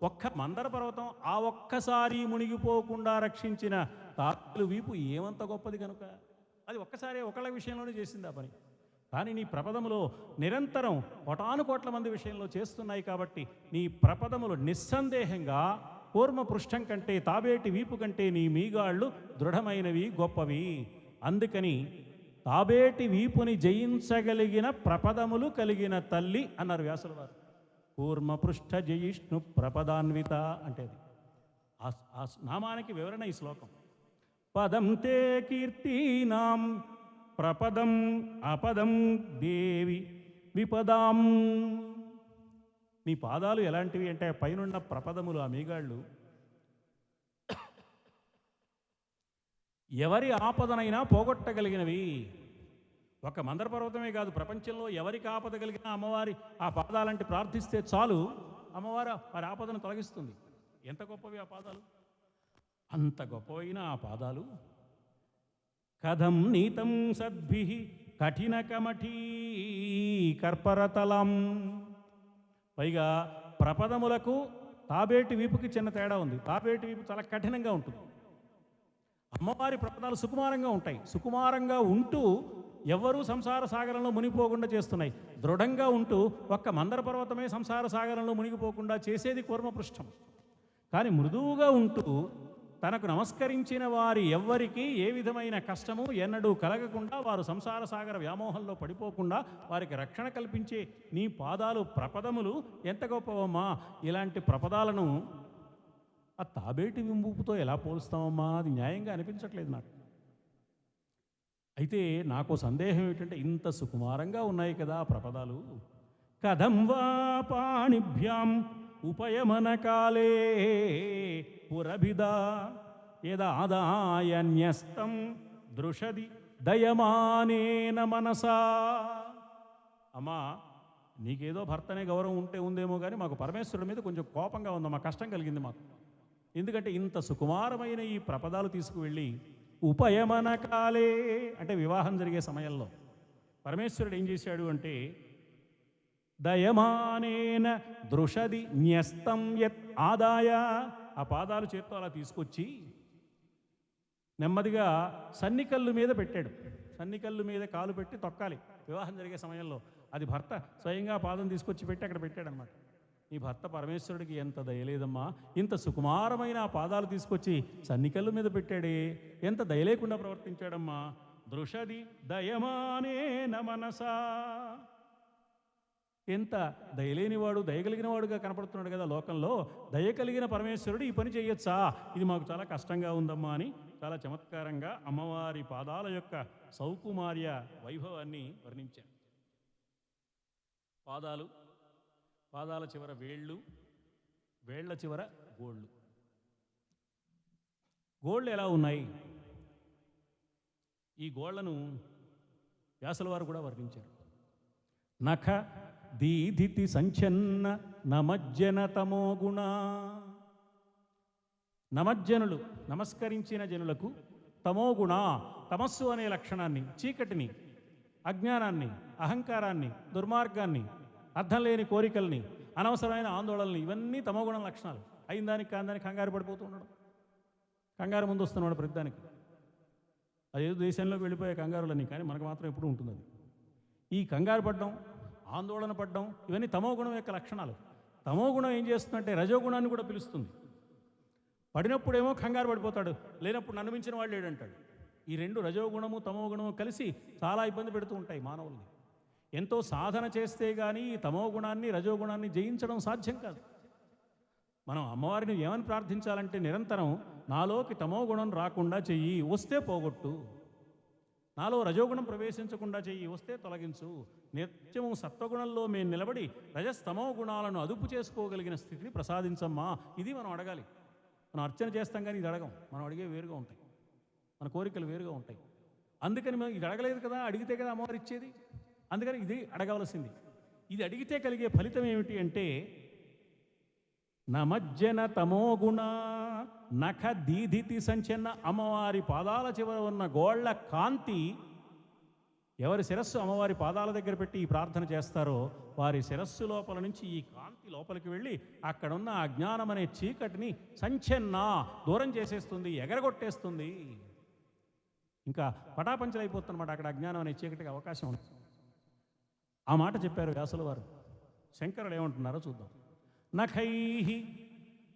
ఒక్క మందర పర్వతం ఆ ఒక్కసారి మునిగిపోకుండా రక్షించిన తాబేలు వీపు ఏమంత గొప్పది కనుక అది ఒక్కసారి ఒకళ్ళ విషయంలోనే చేసింది ఆ పని. కానీ నీ ప్రపదములో నిరంతరం కోటాను కోట్ల మంది విషయంలో చేస్తున్నాయి కాబట్టి నీ ప్రపదములు నిస్సందేహంగా కూర్మ పృష్ఠం కంటే తాబేటి వీపు కంటే నీ మీగాళ్ళు దృఢమైనవి, గొప్పవి. అందుకని తాబేటి వీపుని జయించగలిగిన ప్రపదములు కలిగిన తల్లి అన్నారు వ్యాసుల వారు. కూర్మ పృష్ఠ జయిష్ణు ప్రపదాన్విత అంటే అది ఆ నామానికి వివరణ ఈ శ్లోకం. పదం తే కీర్తీనాం ప్రపదం అపదం దేవి విపదాం. నీ పాదాలు ఎలాంటివి అంటే పైనున్న ప్రపదములు, ఆ మీగాళ్ళు ఎవరి ఆపదనైనా పోగొట్టగలిగినవి. ఒక మందర పర్వతమే కాదు, ప్రపంచంలో ఎవరికి ఆపద కలిగినా అమ్మవారి ఆ పాదాలంటే ప్రార్థిస్తే చాలు, అమ్మవారు వారి ఆపదను తొలగిస్తుంది. ఎంత గొప్పవి ఆ పాదాలు! అంత గొప్పవైన ఆ పాదాలు కథం నీతం సద్భి కఠిన కమఠీ కర్పరతలం. పైగా ప్రపదములకు తాబేటి వీపుకి చిన్న తేడా ఉంది. తాబేటి వీపు చాలా కఠినంగా ఉంటుంది. అమ్మవారి ప్రపదాలు సుకుమారంగా ఉంటాయి. సుకుమారంగా ఉంటూ ఎవరూ సంసార సాగరంలో మునిగిపోకుండా చేస్తున్నాయి. దృఢంగా ఉంటూ ఒక్క మందర పర్వతమే సంసార సాగరంలో మునిగిపోకుండా చేసేది కూర్మపృష్ఠం. కానీ మృదువుగా ఉంటూ తనకు నమస్కరించిన వారి ఎవ్వరికీ ఏ విధమైన కష్టము ఎన్నడూ కలగకుండా వారు సంసార సాగర వ్యామోహంలో పడిపోకుండా వారికి రక్షణ కల్పించే నీ పాదాలు ప్రపదములు ఎంత గొప్పవమ్మా. ఇలాంటి ప్రపదాలను ఆ తాబేటి వింపుతో ఎలా పోలుస్తామమ్మా? అది న్యాయంగా అనిపించట్లేదు నాకు. అయితే నాకు సందేహం ఏమిటంటే ఇంత సుకుమారంగా ఉన్నాయి కదా ప్రపదాలు. కథం వా పాణిభ్యాం ఉపయమనకాలే పురభిదా యదాదాయన్యస్తం దృషది దయమానేన మనసా. అమ్మా, నీకేదో భర్తనే గౌరవం ఉందేమో కానీ మాకు పరమేశ్వరుడి మీద కొంచెం కోపంగా ఉందమ్మా, కష్టం కలిగింది మాకు. ఎందుకంటే ఇంత సుకుమారమైన ఈ ప్రపదాలు తీసుకువెళ్ళి ఉపయమనకాలే అంటే వివాహం జరిగే సమయంలో పరమేశ్వరుడు ఏం చేశాడు అంటే దయమానేన దృషది న్యస్తం యత్ ఆదాయ. ఆ పాదాలు చేత్తో అలా తీసుకొచ్చి నెమ్మదిగా సన్నికల్లు మీద పెట్టాడు. సన్నికల్లు మీద కాలు పెట్టి తొక్కాలి వివాహం జరిగే సమయంలో. అది భర్త స్వయంగా పాదం తీసుకొచ్చి పెట్టి అక్కడ పెట్టాడనమాట. నీ భర్త పరమేశ్వరుడికి ఎంత దయలేదమ్మా, ఇంత సుకుమారమైన ఆ పాదాలు తీసుకొచ్చి సన్నికల్లు మీద పెట్టాడే, ఎంత దయలేకుండా ప్రవర్తించాడమ్మా. దృషది దయమానేన మనసా. ఎంత దయలేనివాడు దయగలిగినవాడుగా కనపడుతున్నాడు కదా లోకంలో. దయ కలిగిన పరమేశ్వరుడు ఈ పని చేయొచ్చా, ఇది మాకు చాలా కష్టంగా ఉందమ్మా అని చాలా చమత్కారంగా అమ్మవారి పాదాల యొక్క సౌకుమార్య వైభవాన్ని వర్ణించారు. పాదాల చివర వేళ్ళు, వేళ్ల చివర గోళ్ళు. గోళ్ళు ఎలా ఉన్నాయి? ఈ గోళ్లను వ్యాసుల వారు కూడా వర్ణించారు. నఖ దీధితి సంచన్న నమజ్జన తమో గుణ. నమజ్జనులు, నమస్కరించిన జనులకు తమోగుణ, తమస్సు అనే లక్షణాన్ని, చీకటిని, అజ్ఞానాన్ని, అహంకారాన్ని, దుర్మార్గాన్ని, అర్థం లేని కోరికల్ని, అనవసరమైన ఆందోళనలు, ఇవన్నీ తమోగుణం లక్షణాలు. అయిన దానికి కాందానికి కంగారు పడిపోతూ ఉండడం, కంగారు ముందు వస్తున్నాడు ప్రతిదానికి. అదేదో దేశంలోకి వెళ్ళిపోయే కంగారులని, కానీ మనకు మాత్రం ఎప్పుడూ ఉంటుంది అది. ఈ కంగారు పడడం, ఆందోళన పడడం, ఇవన్నీ తమోగుణం యొక్క లక్షణాలు. తమోగుణం ఏం చేస్తుందంటే రజోగుణాన్ని కూడా పిలుస్తుంది. పడినప్పుడేమో కంగారు పడిపోతాడు, లేనప్పుడు నన్ను మించిన వాళ్ళు లేడంటాడు. ఈ రెండు రజోగుణము తమోగుణము కలిసి చాలా ఇబ్బంది పెడుతూ ఉంటాయి మానవుల్ని. ఎంతో సాధన చేస్తే కానీ ఈ తమోగుణాన్ని రజోగుణాన్ని జయించడం సాధ్యం కాదు. మనం అమ్మవారిని ఏమని ప్రార్థించాలంటే నిరంతరం నాలోకి తమోగుణం రాకుండా చెయ్యి, వస్తే పోగొట్టు. నాలో రజోగుణం ప్రవేశించకుండా చెయ్యి, వస్తే తొలగించు. నిత్యము సత్వగుణంలో మేము నిలబడి రజస్తమో గుణాలను అదుపు చేసుకోగలిగిన స్థితిని ప్రసాదించమ్మా. ఇది మనం అడగాలి. మనం అర్చన చేస్తాం కానీ ఇది అడగం. మనం అడిగే వేరుగా ఉంటాయి, మన కోరికలు వేరుగా ఉంటాయి. అందుకని మనం ఇది అడగలేదు కదా, అడిగితే కదా అమ్మవారు ఇచ్చేది. అందుకని ఇది అడగవలసింది. ఇది అడిగితే కలిగే ఫలితం ఏమిటి అంటే నమజ్జన తమోగుణ నఖ దీధితి సంచన్న. అమ్మవారి పాదాల చివర ఉన్న గోళ్ల కాంతి, ఎవరి శిరస్సు అమ్మవారి పాదాల దగ్గర పెట్టి ఈ ప్రార్థన చేస్తారో వారి శిరస్సు లోపల నుంచి ఈ కాంతి లోపలికి వెళ్ళి అక్కడున్న అజ్ఞానం అనే చీకటిని సంచన్న దూరం చేసేస్తుంది, ఎగరగొట్టేస్తుంది. ఇంకా పటాపంచలైపోతుందన్నమాట అక్కడ అజ్ఞానం అనే చీకటికి అవకాశం ఉంది. ఆ మాట చెప్పారు వ్యాసుల వారు. శంకరుడు ఏమంటున్నారో చూద్దాం. నఖైః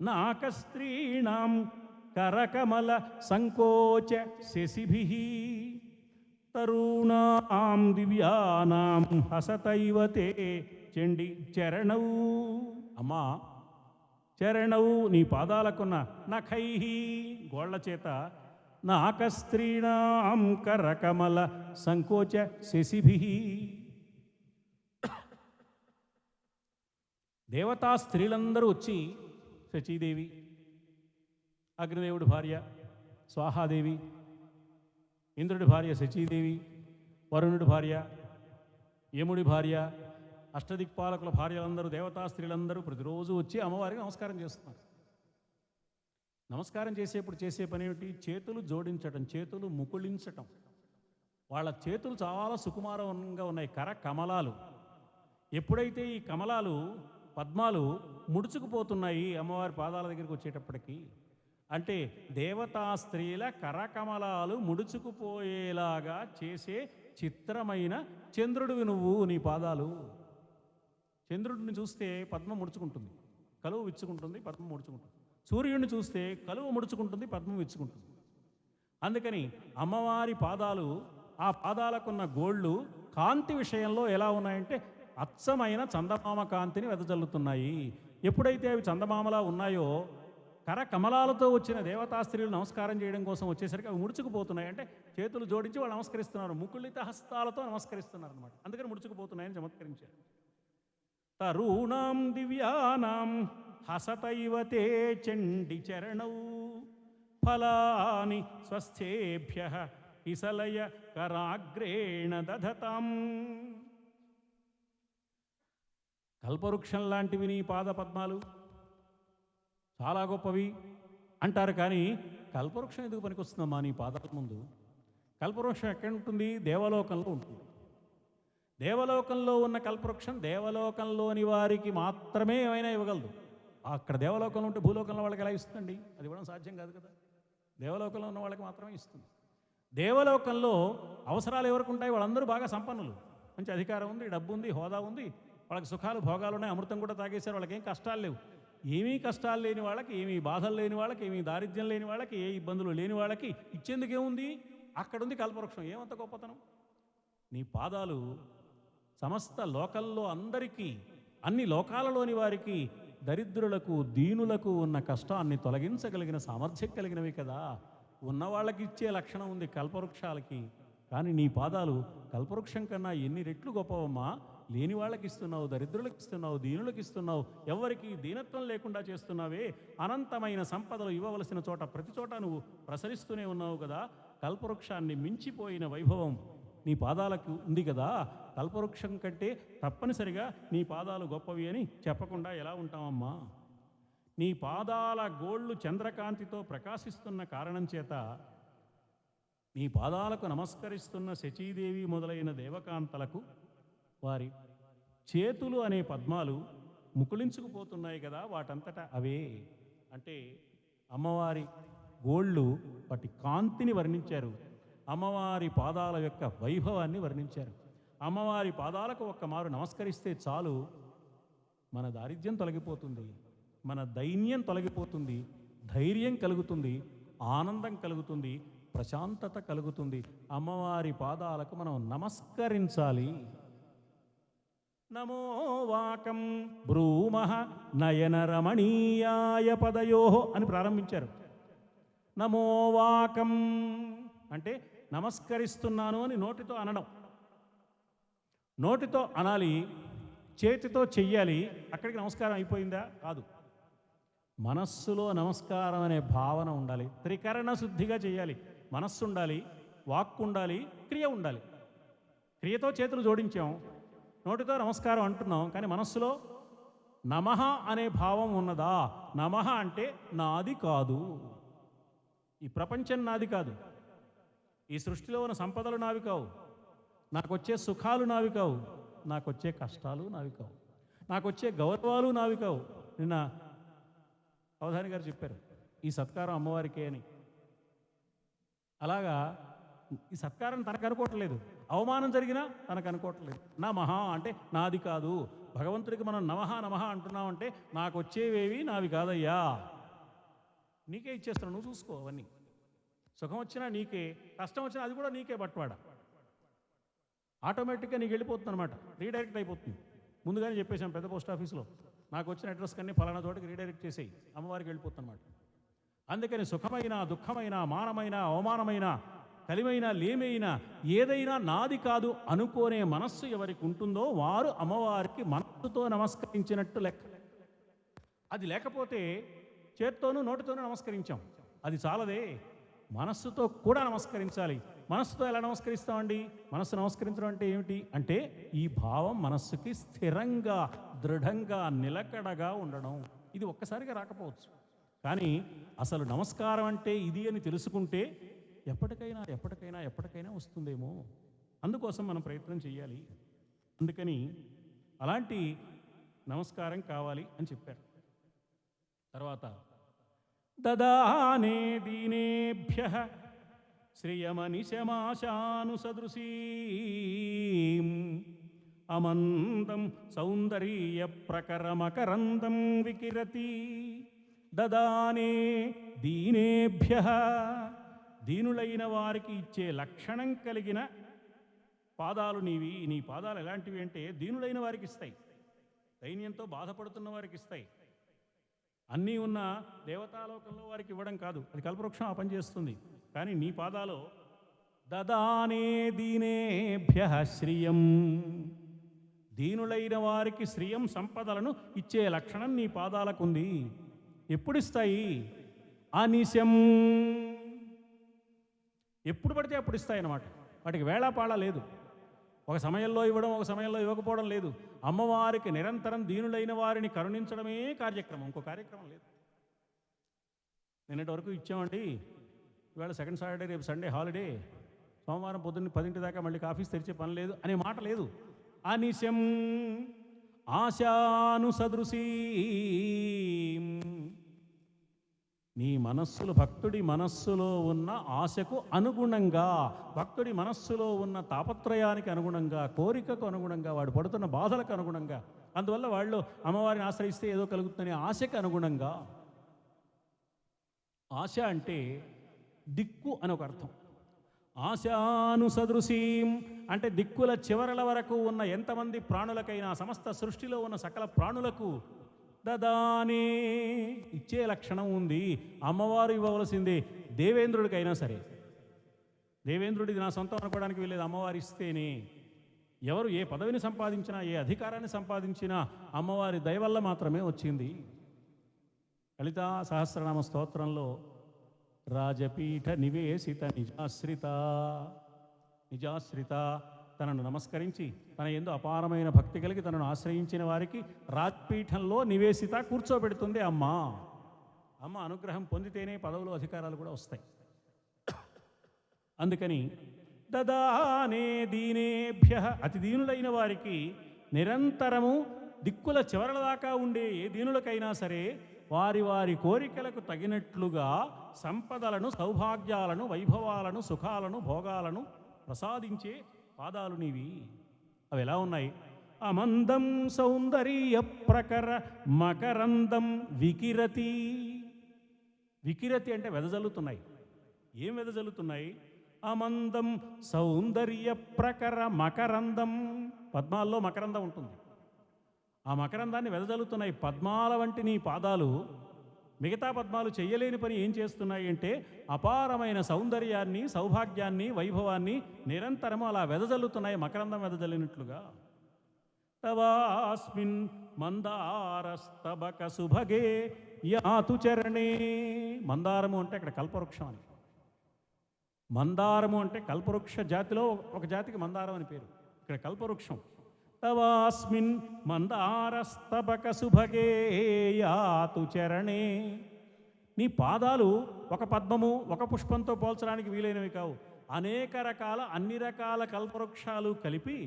నాకస్త్రీణాం కరకమల సంకోచ శశిభిః తరుణాం దివ్యానాం హసతైవ తే చండి చరణౌ. అమ్మా, చరణౌ నీ పాదాలకున్న నఖైః గోళ్ల చేత, నాకస్త్రీణాం కరకమల సంకోచ శశిభిః దేవతా స్త్రీలందరూ వచ్చి, శచీదేవి, అగ్నిదేవుడి భార్య స్వాహాదేవి, ఇంద్రుడి భార్య శచీదేవి, వరుణుడి భార్య, యముడి భార్య, అష్టదిక్పాలకుల భార్యలందరూ, దేవతా స్త్రీలందరూ ప్రతిరోజు వచ్చి అమ్మవారికి నమస్కారం చేస్తున్నారు. నమస్కారం చేసేప్పుడు చేసే పని ఏమిటి? చేతులు జోడించటం, చేతులు ముకుళించటం. వాళ్ళ చేతులు చాలా సుకుమారంగా ఉన్నాయి, కర కమలాలు. ఎప్పుడైతే ఈ కమలాలు, పద్మాలు ముడుచుకుపోతున్నాయి అమ్మవారి పాదాల దగ్గరికి వచ్చేటప్పటికి, అంటే దేవతా స్త్రీల కరకమలాలు ముడుచుకుపోయేలాగా చేసే చిత్రమైన చంద్రుడివి నువ్వు, నీ పాదాలు. చంద్రుడిని చూస్తే పద్మం ముడుచుకుంటుంది, కలువ విచ్చుకుంటుంది, పద్మం ముడుచుకుంటుంది. సూర్యుడిని చూస్తే కలువ ముడుచుకుంటుంది, పద్మం విచ్చుకుంటుంది. అందుకని అమ్మవారి పాదాలు, ఆ పాదాలకున్న గోళ్ళు కాంతి విషయంలో ఎలా ఉన్నాయంటే అచ్చమైన చందమామ కాంతిని వెదజల్లుతున్నాయి. ఎప్పుడైతే అవి చందమామలా ఉన్నాయో, కరకమలాలతో వచ్చిన దేవతా స్త్రీలు నమస్కారం చేయడం కోసం వచ్చేసరికి అవి ముడుచుకుపోతున్నాయి. అంటే చేతులు జోడించి వాళ్ళు నమస్కరిస్తున్నారు, ముకుళిత హస్తాలతో నమస్కరిస్తున్నారు అనమాట. అందుకని ముడుచుకుపోతున్నాయని చమత్కరించారు. తరుణాం దివ్యానాం హసతైవ తే చండి చరణౌ ఫలాని స్వస్థేభ్యః ఇసలయ కరాగ్రేణ దధతాం. కల్పవృక్షం లాంటివి నీ పాద పద్మాలు, చాలా గొప్పవి అంటారు. కానీ కల్పవృక్షం ఎందుకు పనికొస్తుందమ్మా నీ పాదాల ముందు? కల్పవృక్షం ఎక్కడ ఉంటుంది? దేవలోకంలో ఉంటుంది. దేవలోకంలో ఉన్న కల్పవృక్షం దేవలోకంలోని వారికి మాత్రమే ఏమైనా ఇవ్వగలదు. అక్కడ దేవలోకంలో ఉంటే భూలోకంలో వాళ్ళకి ఎలా ఇస్తుందండి? అది ఇవ్వడం సాధ్యం కాదు కదా. దేవలోకంలో ఉన్న వాళ్ళకి మాత్రమే ఇస్తుంది. దేవలోకంలో అవసరాలు ఎవరికి ఉంటాయి? వాళ్ళందరూ బాగా సంపన్నులు, మంచి అధికారం ఉంది, డబ్బు ఉంది, హోదా ఉంది, వాళ్ళకి సుఖాలు భోగాలు ఉన్నాయి, అమృతం కూడా తాగేశారు, వాళ్ళకి ఏం కష్టాలు లేవు. ఏమీ కష్టాలు లేని వాళ్ళకి, ఏమీ బాధలు లేని వాళ్ళకి, ఏమీ దారిద్ర్యం లేని వాళ్ళకి, ఏ ఇబ్బందులు లేని వాళ్ళకి ఇచ్చేందుకేముంది? అక్కడుంది కల్పవృక్షం. ఏమంత గొప్పతనం? నీ పాదాలు సమస్త లోకల్లో అందరికీ, అన్ని లోకాలలోని వారికి, దరిద్రులకు, దీనులకు ఉన్న కష్టాన్ని తొలగించగలిగిన సామర్థ్యం కలిగినవి కదా. ఉన్నవాళ్ళకి ఇచ్చే లక్షణం ఉంది కల్పవృక్షాలకి. కానీ నీ పాదాలు కల్పవృక్షం కన్నా ఎన్ని రెట్లు గొప్పవమ్మా. లేని వాళ్ళకి ఇస్తున్నావు, దరిద్రులకు ఇస్తున్నావు, దీనులకు ఇస్తున్నావు, ఎవరికి దీనత్వం లేకుండా చేస్తున్నావే. అనంతమైన సంపదలు ఇవ్వవలసిన చోట ప్రతి చోట నువ్వు ప్రసరిస్తూనే ఉన్నావు కదా. కల్పవృక్షాన్ని మించిపోయిన వైభవం నీ పాదాలకు ఉంది కదా. కల్పవృక్షం కంటే తప్పనిసరిగా నీ పాదాలు గొప్పవి అని చెప్పకుండా ఎలా ఉంటామమ్మా. నీ పాదాల గోళ్ళు చంద్రకాంతితో ప్రకాశిస్తున్న కారణం చేత నీ పాదాలకు నమస్కరిస్తున్న శచీదేవి మొదలైన దేవకాంతలకు వారి చేతులు అనే పద్మాలు ముకుళించుకుపోతున్నాయి కదా. వాటంతటా అవే అంటే అమ్మవారి గోళ్ళు వాటి కాంతిని వర్ణించారు. అమ్మవారి పాదాల యొక్క వైభవాన్ని వర్ణించారు. అమ్మవారి పాదాలకు ఒక్క మారు నమస్కరిస్తే చాలు, మన దారిద్ర్యం తొలగిపోతుంది, మన దైన్యం తొలగిపోతుంది, ధైర్యం కలుగుతుంది, ఆనందం కలుగుతుంది, ప్రశాంతత కలుగుతుంది. అమ్మవారి పాదాలకు మనం నమస్కరించాలి. నమో వాకం బ్రూమః నయన రమణీయాయ పదయో అని ప్రారంభించారు. నమో వాకం అంటే నమస్కరిస్తున్నాను అని నోటితో అనడం. నోటితో అనాలి, చేతితో చెయ్యాలి. అక్కడికి నమస్కారం అయిపోయిందా? కాదు. మనస్సులో నమస్కారం అనే భావన ఉండాలి. త్రికరణ శుద్ధిగా చేయాలి. మనస్సు ఉండాలి, వాక్కు ఉండాలి, క్రియ ఉండాలి. క్రియతో చేతులు జోడించాం, నోటితో నమస్కారం అంటున్నాం, కానీ మనస్సులో నమః అనే భావం ఉన్నదా? నమః అంటే నాది కాదు, ఈ ప్రపంచం నాది కాదు, ఈ సృష్టిలో ఉన్న సంపదలు నావి కావు, నాకొచ్చే సుఖాలు నావి కావు, నాకొచ్చే కష్టాలు నావి కావు, నాకొచ్చే గౌరవాలు నావి కావు. నిన్న అవధాని గారు చెప్పారు ఈ సత్కారం అమ్మవారికే అని. అలాగా ఈ సత్కారం తనకు అనుకోవట్లేదు, అవమానం జరిగినా తనకు అనుకోవట్లేదు. నా మహా అంటే నాది కాదు. భగవంతుడికి మనం నమః నమః అంటున్నామంటే నాకు వచ్చేవేవి నావి కాదయ్యా, నీకే ఇచ్చేస్తున్నావు, నువ్వు చూసుకో. అవన్నీ సుఖం వచ్చినా నీకే, కష్టం వచ్చినా అది కూడా నీకే బట్వాడ. ఆటోమేటిక్గా నీకు వెళ్ళిపోతుంది అనమాట, రీడైరెక్ట్ అయిపోతుంది. ముందుగానే చెప్పేశాం పెద్ద పోస్ట్ ఆఫీస్లో, నాకు వచ్చిన అడ్రస్ కన్నీ ఫలానా చోటకి రీడైరెక్ట్ చేసేయి, అమ్మవారికి వెళ్ళిపోతుంది అనమాట. అందుకని సుఖమైన, దుఃఖమైన, మానమైన, అవమానమైన, కలిమైన, లేమైన ఏదైనా నాది కాదు అనుకోనే మనస్సు ఎవరికి ఉంటుందో వారు అమ్మవారికి మనస్సుతో నమస్కరించినట్టు లెక్క. అది లేకపోతే చేత్తోనూ నోటితోనూ నమస్కరించాం, అది చాలదే. మనస్సుతో కూడా నమస్కరించాలి. మనస్సుతో ఎలా నమస్కరిస్తామండి? మనస్సు నమస్కరించడం అంటే ఏమిటి అంటే ఈ భావం మనస్సుకి స్థిరంగా, దృఢంగా, నిలకడగా ఉండడం. ఇది ఒక్కసారిగా రాకపోవచ్చు, కానీ అసలు నమస్కారం అంటే ఇది అని తెలుసుకుంటే ఎప్పటికైనా వస్తుందేమో. అందుకోసం మనం ప్రయత్నం చేయాలి. అందుకని అలాంటి నమస్కారం కావాలి అని చెప్పారు. తర్వాత దదానే దీనేభ్యః శ్రియమనిశమాశాను సదృశీం అమందం సౌందర్య ప్రకరమకరందం వికిరతి. దదానే దీనేభ్యః దీనులైన వారికి ఇచ్చే లక్షణం కలిగిన పాదాలు నీవి. నీ పాదాలు ఎలాంటివి అంటే దీనులైన వారికి ఇస్తాయి, దైన్యంతో బాధపడుతున్న వారికి ఇస్తాయి. అన్నీ ఉన్న దేవతాలోకంలో వారికి ఇవ్వడం కాదు, అది కల్పవృక్షం ఆ పని చేస్తుంది. కానీ నీ పాదాలో దదానే దీనేభ్యః శ్రియం, దీనులైన వారికి శ్రియం సంపదలను ఇచ్చే లక్షణం నీ పాదాలకు ఉంది. ఎప్పుడిస్తాయి? అనిశం, ఎప్పుడు పడితే అప్పుడు ఇస్తాయన్నమాట. వాటికి వేళాపాళ లేదు, ఒక సమయంలో ఇవ్వడం, ఒక సమయంలో ఇవ్వకపోవడం లేదు. అమ్మవారికి నిరంతరం దీనులైన వారిని కరుణించడమే కార్యక్రమం, ఇంకో కార్యక్రమం లేదు. నిన్నటి వరకు ఇచ్చామండి, ఇవాళ సెకండ్ సాటర్డే, రేపు సండే హాలిడే, సోమవారం పొద్దున్న 10 దాకా మళ్ళీ ఆఫీస్ తెరిచే పని లేదు అనే మాట లేదు. అనిశం ఆశాను సదృశీం, నీ మనస్సులో, భక్తుడి మనస్సులో ఉన్న ఆశకు అనుగుణంగా, భక్తుడి మనస్సులో ఉన్న తాపత్రయానికి అనుగుణంగా, కోరికకు అనుగుణంగా, వాడు పడుతున్న బాధలకు అనుగుణంగా, అందువల్ల వాళ్ళు అమ్మవారిని ఆశ్రయిస్తే ఏదో కలుగుతుందనే ఆశకు అనుగుణంగా. ఆశ అంటే దిక్కు అని ఒక అర్థం. ఆశాను సదృశీం అంటే దిక్కుల చివరల వరకు ఉన్న ఎంతమంది ప్రాణులకైనా, సమస్త సృష్టిలో ఉన్న సకల ప్రాణులకు దదానే ఇచ్చే లక్షణం ఉంది. అమ్మవారు ఇవ్వవలసిందే. దేవేంద్రుడికైనా సరే, దేవేంద్రుడిది నా సొంతం అనుకోవడానికి వీలేదు. అమ్మవారు ఇస్తేనే. ఎవరు ఏ పదవిని సంపాదించినా, ఏ అధికారాన్ని సంపాదించినా అమ్మవారి దయ వల్ల మాత్రమే వచ్చింది. లలితా సహస్రనామ స్తోత్రంలో రాజపీఠ నివేశిత నిజాశ్రిత, నిజాశ్రిత తనను నమస్కరించి తన యందు అపారమైన భక్తి కలిగి తనను ఆశ్రయించిన వారికి రాజ్పీఠంలో నివేశిత కూర్చోబెడుతుంది అమ్మ. అమ్మ అనుగ్రహం పొందితేనే పదవులు అధికారాలు కూడా వస్తాయి. అందుకని దదానే దీనేభ్య, అతి దీనులైన వారికి నిరంతరము దిక్కుల చివరల దాకా ఉండే ఏ దీనులకైనా సరే వారి వారి కోరికలకు తగినట్లుగా సంపదలను, సౌభాగ్యాలను, వైభవాలను, సుఖాలను, భోగాలను ప్రసాదించే పాదాలు నీవి. అవి ఎలా ఉన్నాయి? అమందం సౌందర్య ప్రకర మకరందం వికిరతి. వికిరతి అంటే వెదజల్లుతున్నాయి. ఏం వెదజల్లుతున్నాయి? అమందం సౌందర్య ప్రకర మకరందం. పద్మాల్లో మకరందం ఉంటుంది. ఆ మకరందాన్ని వెదజల్లుతున్నాయి. పద్మాల వంటి నీ పాదాలు మిగతా పద్మాలు చెయ్యలేని పని ఏం చేస్తున్నాయి అంటే అపారమైన సౌందర్యాన్ని, సౌభాగ్యాన్ని, వైభవాన్ని నిరంతరము అలా వెదజల్లుతున్నాయి, మకరందం వెదజల్లినట్లుగా. తవాస్మిన్ మందారస్తబక సుభగే యాతు చరణే. మందారము అంటే అక్కడ కల్పవృక్షం అని. మందారము అంటే కల్పవృక్ష జాతిలో ఒక జాతికి మందారం అని పేరు. ఇక్కడ కల్పవృక్షం. తవాస్మిన్ మందారస్తబక సుభగే యాతు చరణే. నీ పాదాలు ఒక పద్మము, ఒక పుష్పంతో పోల్చడానికి వీలైనవి కావు. అనేక రకాల, అన్ని రకాల కల్పవృక్షాలు కలిపి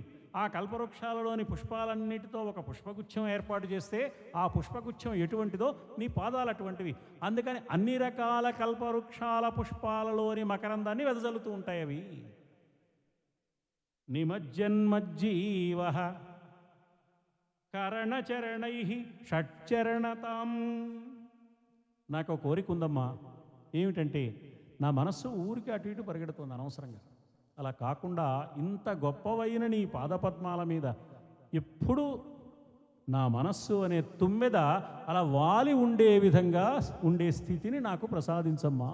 ఆ కల్పవృక్షాలలోని పుష్పాలన్నిటితో ఒక పుష్పగుచ్ఛం ఏర్పాటు చేస్తే ఆ పుష్పగుచ్ఛం ఎటువంటిదో నీ పాదాలు అటువంటివి. అందుకని అన్ని రకాల కల్పవృక్షాల పుష్పాలలోని మకరందాన్ని వెదజల్లుతూ ఉంటాయి అవి. నిమజ్జన్మజ్జీవ కరణచరణై షట్చరణతాం. నాకు ఒక కోరిక ఉందమ్మా. ఏమిటంటే నా మనస్సు ఊరికి అటు ఇటు పరిగెడుతుంది అనవసరంగా. అలా కాకుండా ఇంత గొప్పవైన నీ పాదపద్మాల మీద ఎప్పుడు నా మనస్సు అనే తుమ్మెద అలా వాలి ఉండే విధంగా ఉండే స్థితిని నాకు ప్రసాదించమ్మా.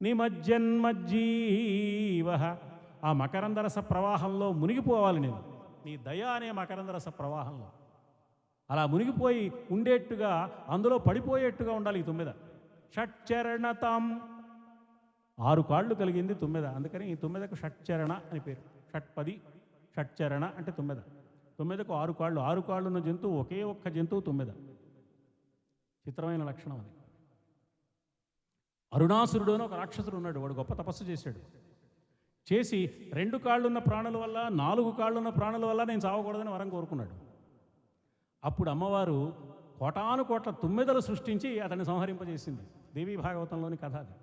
నిమజ్జన్మజ్జీవ, ఆ మకరందరస ప్రవాహంలో మునిగిపోవాలి నేను. నీ దయ అనే మకరందరస ప్రవాహంలో అలా మునిగిపోయి ఉండేట్టుగా, అందులో పడిపోయేట్టుగా ఉండాలి ఈ తుమ్మెద. షట్చరణతాం, 6 కాళ్ళు కలిగింది తుమ్మెద. అందుకని ఈ తుమ్మెదకు షట్చరణ అని పేరు. షట్పది, షట్చరణ అంటే తుమ్మెద. తుమ్మెదకు 6 కాళ్ళు. 6 కాళ్ళు ఉన్న జంతువు ఒకే ఒక్క జంతువు తుమ్మెద. చిత్రమైన లక్షణం అది. అరుణాసురుడు అని ఒక రాక్షసుడు ఉన్నాడు. వాడు గొప్ప తపస్సు చేశాడు. చేసి 2 కాళ్ళున్న ప్రాణుల వల్ల, 4 కాళ్ళున్న ప్రాణుల వల్ల నేను చావకూడదని వరం కోరుకున్నాడు. అప్పుడు అమ్మవారు కోటాను కోట్ల తుమ్మెదలు సృష్టించి అతన్ని సంహరింపజేసింది. దేవీ భాగవతంలోని కథ అది.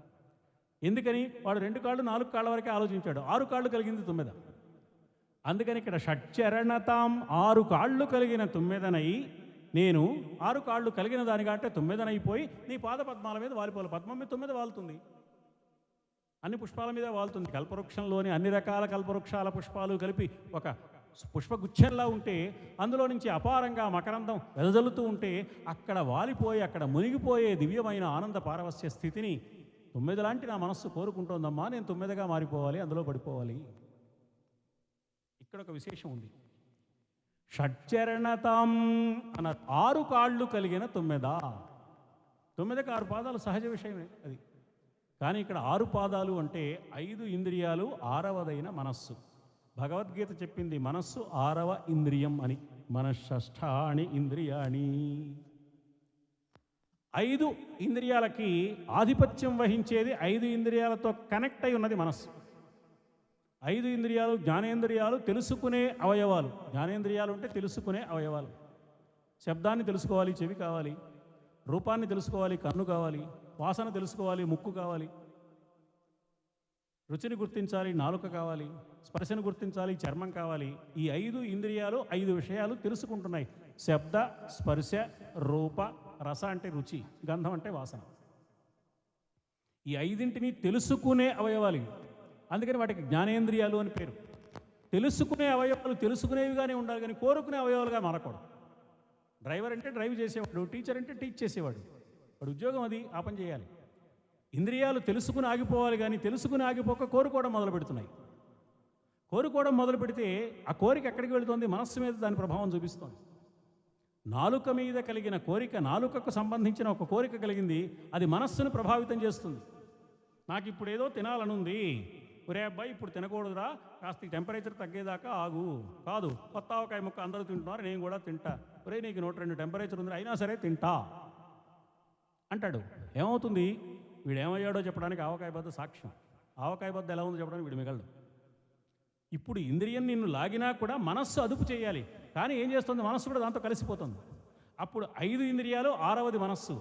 ఎందుకని? వాడు 2 కాళ్ళు 4 కాళ్ళ వరకే ఆలోచించాడు. 6 కాళ్ళు కలిగింది తుమ్మెద. అందుకని ఇక్కడ షట్చరణతాం, 6 కాళ్ళు కలిగిన తుమ్మెదనై నేను 6 కాళ్ళు కలిగిన దానికంటే తుమ్మెదనైపోయి నీ పాద పద్మాల మీద వాలిపోవాలి. పద్మం మీద తుమ్మెద వాలుతుంది, అన్ని పుష్పాల మీద వాలుతుంది. కల్పవృక్షంలోని అన్ని రకాల కల్పవృక్షాల పుష్పాలు కలిపి ఒక పుష్పగుచ్ఛంలా ఉంటే అందులో నుంచి అపారంగా మకరందం వెదజల్లుతూ ఉంటే అక్కడ వాలిపోయి అక్కడ మునిగిపోయే దివ్యమైన ఆనంద పారవస్య స్థితిని తుమ్మెదలాంటి నా మనస్సు కోరుకుంటోందమ్మా. నేను తుమ్మెదగా మారిపోవాలి, అందులో పడిపోవాలి. ఇక్కడ ఒక విశేషం ఉంది. షట్చరణతాం అన్న 6 కాళ్ళు కలిగిన తుమ్మెద. తుమ్మెదకు 6 పాదాలు సహజ విషయమే అది. కానీ ఇక్కడ 6 పాదాలు అంటే 5 ఇంద్రియాలు, 6వదైన మనస్సు. భగవద్గీత చెప్పింది మనస్సు 6వ ఇంద్రియం అని. మనశ్షష్ఠాని ఇంద్రియాణి. 5 ఇంద్రియాలకి ఆధిపత్యం వహించేది, 5 ఇంద్రియాలతో కనెక్ట్ అయి ఉన్నది మనస్సు. 5 ఇంద్రియాలు జ్ఞానేంద్రియాలు, తెలుసుకునే అవయవాలు. జ్ఞానేంద్రియాలు అంటే తెలుసుకునే అవయవాలు. శబ్దాన్ని తెలుసుకోవాలి, చెవి కావాలి. రూపాన్ని తెలుసుకోవాలి, కన్ను కావాలి. వాసన తెలుసుకోవాలి, ముక్కు కావాలి. రుచిని గుర్తించాలి, నాలుక కావాలి. స్పర్శను గుర్తించాలి, చర్మం కావాలి. ఈ 5 ఇంద్రియాలు 5 విషయాలు తెలుసుకుంటున్నాయి. శబ్ద, స్పర్శ, రూప, రస అంటే రుచి, గంధం అంటే వాసన. ఈ 5ంటిని తెలుసుకునే అవయవాలు. అందుకని వాటికి జ్ఞానేంద్రియాలు అని పేరు. తెలుసుకునే అవయవాలు తెలుసుకునేవిగానే ఉండాలి, కానీ కోరుకునే అవయవాలుగా మారకూడదు. డ్రైవర్ అంటే డ్రైవ్ చేసేవాడు, టీచర్ అంటే టీచ్ చేసేవాడు. వాడు ఉద్యోగం అది, ఆ పని చేయాలి. ఇంద్రియాలు తెలుసుకుని ఆగిపోవాలి, కానీ తెలుసుకుని ఆగిపోక కోరుకోవడం మొదలు పెడుతున్నాయి. కోరుకోవడం మొదలు పెడితే ఆ కోరిక ఎక్కడికి వెళుతుంది? మనస్సు మీద దాని ప్రభావం చూపిస్తుంది. నాలుక మీద కలిగిన కోరిక, నాలుకకు సంబంధించిన ఒక కోరిక కలిగింది, అది మనస్సును ప్రభావితం చేస్తుంది. నాకు ఇప్పుడు ఏదో తినాలనుంది, ఒరే అబ్బాయి ఇప్పుడు తినకూడదురా, కాస్త టెంపరేచర్ తగ్గేదాకా ఆగు. కాదు, కొత్త ఆవకాయ ముక్క అందరూ తింటున్నారు, నేను కూడా తింటా. ఒరే నీకు 102 టెంపరేచర్ ఉంది, అయినా సరే తింటా అంటాడు. ఏమవుతుంది? వీడు ఏమయ్యాడో చెప్పడానికి ఆవకాయ బద్ద సాక్ష్యం. ఆవకాయ బద్ద ఎలా ఉందో చెప్పడానికి వీడు మిగలడు. ఇప్పుడు ఇంద్రియం నిన్ను లాగినా కూడా మనస్సు అదుపు చేయాలి, కానీ ఏం చేస్తుంది? మనస్సు కూడా దాంతో కలిసిపోతుంది. అప్పుడు 5 ఇంద్రియాలు, 6వది మనస్సు.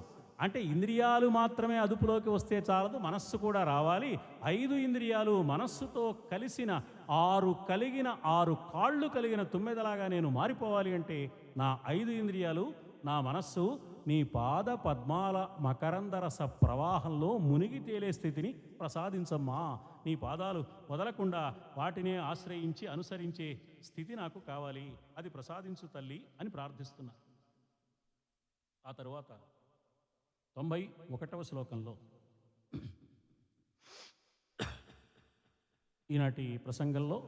అంటే ఇంద్రియాలు మాత్రమే అదుపులోకి వస్తే చాలదు, మనస్సు కూడా రావాలి. 5 ఇంద్రియాలు మనస్సుతో కలిసిన 6 కాళ్ళు కలిగిన తుమ్మెదలాగా నేను మారిపోవాలి అంటే నా 5 ఇంద్రియాలు, నా మనస్సు నీ పాద పద్మాల మకరందరస ప్రవాహంలో మునిగి తేలే స్థితిని ప్రసాదించమ్మా. నీ పాదాలు వదలకుండా వాటినే ఆశ్రయించి అనుసరించే స్థితి నాకు కావాలి, అది ప్రసాదించు తల్లి అని ప్రార్థిస్తున్నా. ఆ తరువాత 91వ శ్లోకంలో ఈనాటి ప్రసంగంలో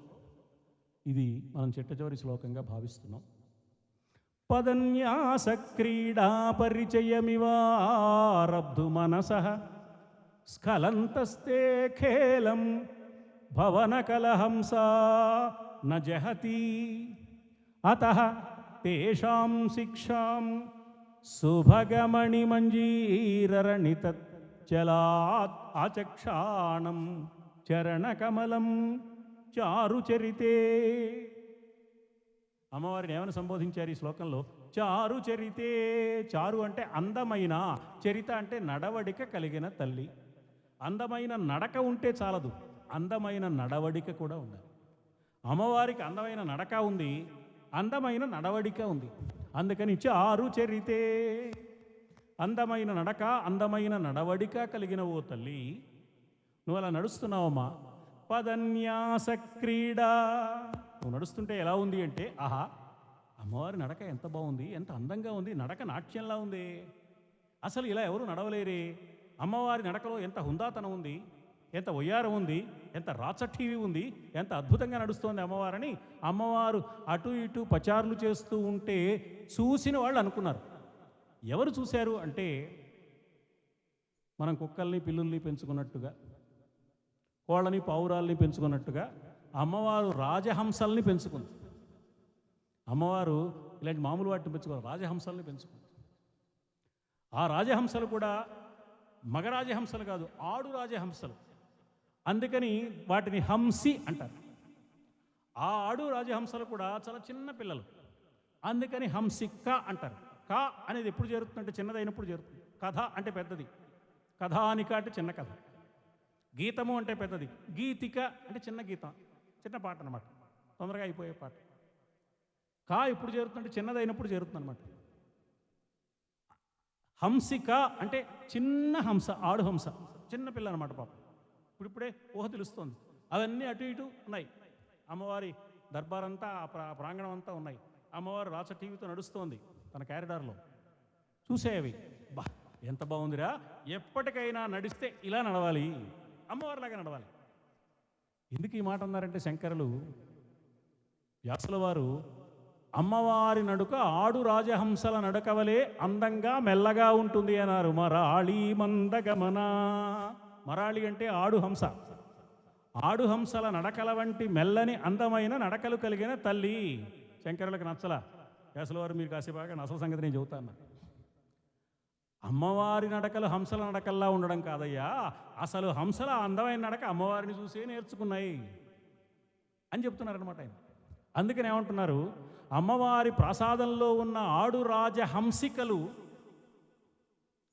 ఇది మనం చిట్టచివరి శ్లోకంగా భావిస్తున్నాం. పదన్యాస క్రీడా పరిచయమివారబ్ధు మనసః స్ఖలంతస్తే ఖేలం భవన కలహంసా న జహతి అతః తేషాం శిక్షాం సుభగమణి మంజీరరణితచ్చలాత్ ఆచక్షాణం చరణకమలం చారుచరితే. అమ్మవారిని ఏమని సంబోధించారు ఈ శ్లోకంలో? చారు చరితే. చారు అంటే అందమైన, చరిత అంటే నడవడిక కలిగిన తల్లి. అందమైన నడక ఉంటే చాలదు, అందమైన నడవడిక కూడా ఉండాలి. అమ్మవారికి అందమైన నడక ఉంది, అందమైన నడవడిక ఉంది. అందుకని చారు చరితే, అందమైన నడక, అందమైన నడవడిక కలిగిన ఓ తల్లి, నువ్వు అలా నడుస్తున్నావమ్మా. పదన్యాస క్రీడా, నువ్వు నడుస్తుంటే ఎలా ఉంది అంటే, ఆహా అమ్మవారి నడక ఎంత బాగుంది, ఎంత అందంగా ఉంది, నడక నాట్యంలా ఉంది, అసలు ఇలా ఎవరు నడవలేరే. అమ్మవారి నడకలో ఎంత హుందాతనం ఉంది, ఎంత వయ్యారం ఉంది, ఎంత రాచటీవి ఉంది, ఎంత అద్భుతంగా నడుస్తోంది అమ్మవారని అమ్మవారు అటు ఇటు పచారులు చేస్తూ ఉంటే చూసిన వాళ్ళు అనుకున్నారు. ఎవరు చూశారు అంటే, మనం కుక్కల్ని పిల్లుల్ని పెంచుకున్నట్టుగా, కోళ్ళని పావురాల్ని పెంచుకున్నట్టుగా అమ్మవారు రాజహంసల్ని పెంచుకుంది. అమ్మవారు ఇలాంటి మామూలు వాటిని పెంచుకోవాలి, రాజహంసల్ని పెంచుకుంది. ఆ రాజహంసలు కూడా మగ రాజహంసలు కాదు, ఆడు రాజహంసలు. అందుకని వాటిని హంసి అంటారు. ఆ ఆడు రాజహంసలు కూడా చాలా చిన్న పిల్లలు, అందుకని హంసిక అంటారు. క అనేది ఎప్పుడు చేరుతుందంటే చిన్నదైనప్పుడు చేరుతుంది. కథ అంటే పెద్దది, కథానిక అంటే చిన్న కథ, గీతము అంటే పెద్దది, గీతిక అంటే చిన్న గీతం, చిన్న పాట అనమాట, తొందరగా అయిపోయే పాట. కా ఎప్పుడు చేరుతుందంటే చిన్నదైనప్పుడు చేరుతుంది అనమాట. హంసిక అంటే చిన్న హంస, ఆడు హంస, చిన్న పిల్ల అనమాట పాపం, ఇప్పుడిప్పుడే ఊహ తెలుస్తోంది. అవన్నీ అటు ఇటు ఉన్నాయి. అమ్మవారి దర్బారంతా, ఆ ప్రాంగణం అంతా ఉన్నాయి. అమ్మవారు రాచ టీవీతో నడుస్తోంది తన క్యారిడార్లో. చూసేవి, బా ఎంత బాగుందిరా, ఎప్పటికైనా నడిస్తే ఇలా నడవాలి, అమ్మవారిలాగా నడవాలి. ఎందుకు ఈ మాట అన్నారంటే శంకరులు, వ్యాసుల వారు అమ్మవారి నడుక ఆడు రాజహంసల నడకవలే అందంగా మెల్లగా ఉంటుంది అన్నారు. మరాళి మందగమన, మరాళి అంటే ఆడు హంస, ఆడు హంసల నడకల వంటి మెల్లని అందమైన నడకలు కలిగిన తల్లి. శంకరులకు నచ్చల. వ్యాసుల వారు మీరు కాసేపాగా అసలు సంగతి నేను చెబుతాను. అమ్మవారి నడకలు హంసల నడకల్లా ఉండడం కాదయ్యా, అసలు హంసల అందమైన నడక అమ్మవారిని చూసే నేర్చుకున్నాయి అని చెప్తున్నారనమాట ఆయన. అందుకని ఏమంటున్నారు, అమ్మవారి ప్రసాదంలో ఉన్న ఆడు రాజహంసికలు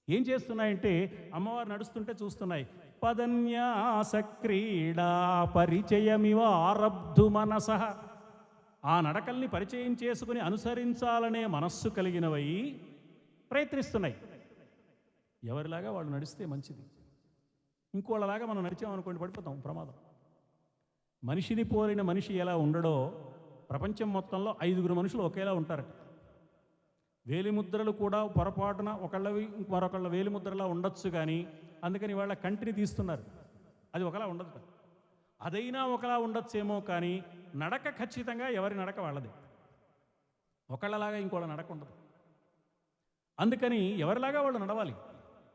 ఏం చేస్తున్నాయంటే అమ్మవారు నడుస్తుంటే చూస్తున్నాయి. పదన్యాస క్రీడా పరిచయమివ ఆరబ్ధు మనసః, ఆ నడకల్ని పరిచయం చేసుకుని అనుసరించాలనే మనస్సు కలిగినవై ప్రయత్నిస్తున్నాయి. ఎవరిలాగా వాళ్ళు నడిస్తే మంచిది, ఇంకోళ్ళలాగా మనం నడిచామనుకోండి పడిపోతాం, ప్రమాదం. మనిషిని పోలిన మనిషి ఎలా ఉండడో ప్రపంచం మొత్తంలో 5 మనుషులు ఒకేలా ఉంటారట. వేలిముద్రలు కూడా పొరపాటున ఒకళ్ళవి మరొకళ్ళ వేలిముద్రలా ఉండొచ్చు, కానీ అందుకని వాళ్ళ కంటిని తీస్తున్నారు. అది ఒకలా ఉండదు. అదైనా ఒకలా ఉండొచ్చేమో, కానీ నడక ఖచ్చితంగా ఎవరి నడక వాళ్ళది. ఒకళ్ళలాగా ఇంకోళ్ళ నడక ఉండదు. అందుకని ఎవరిలాగా వాళ్ళు నడవాలి.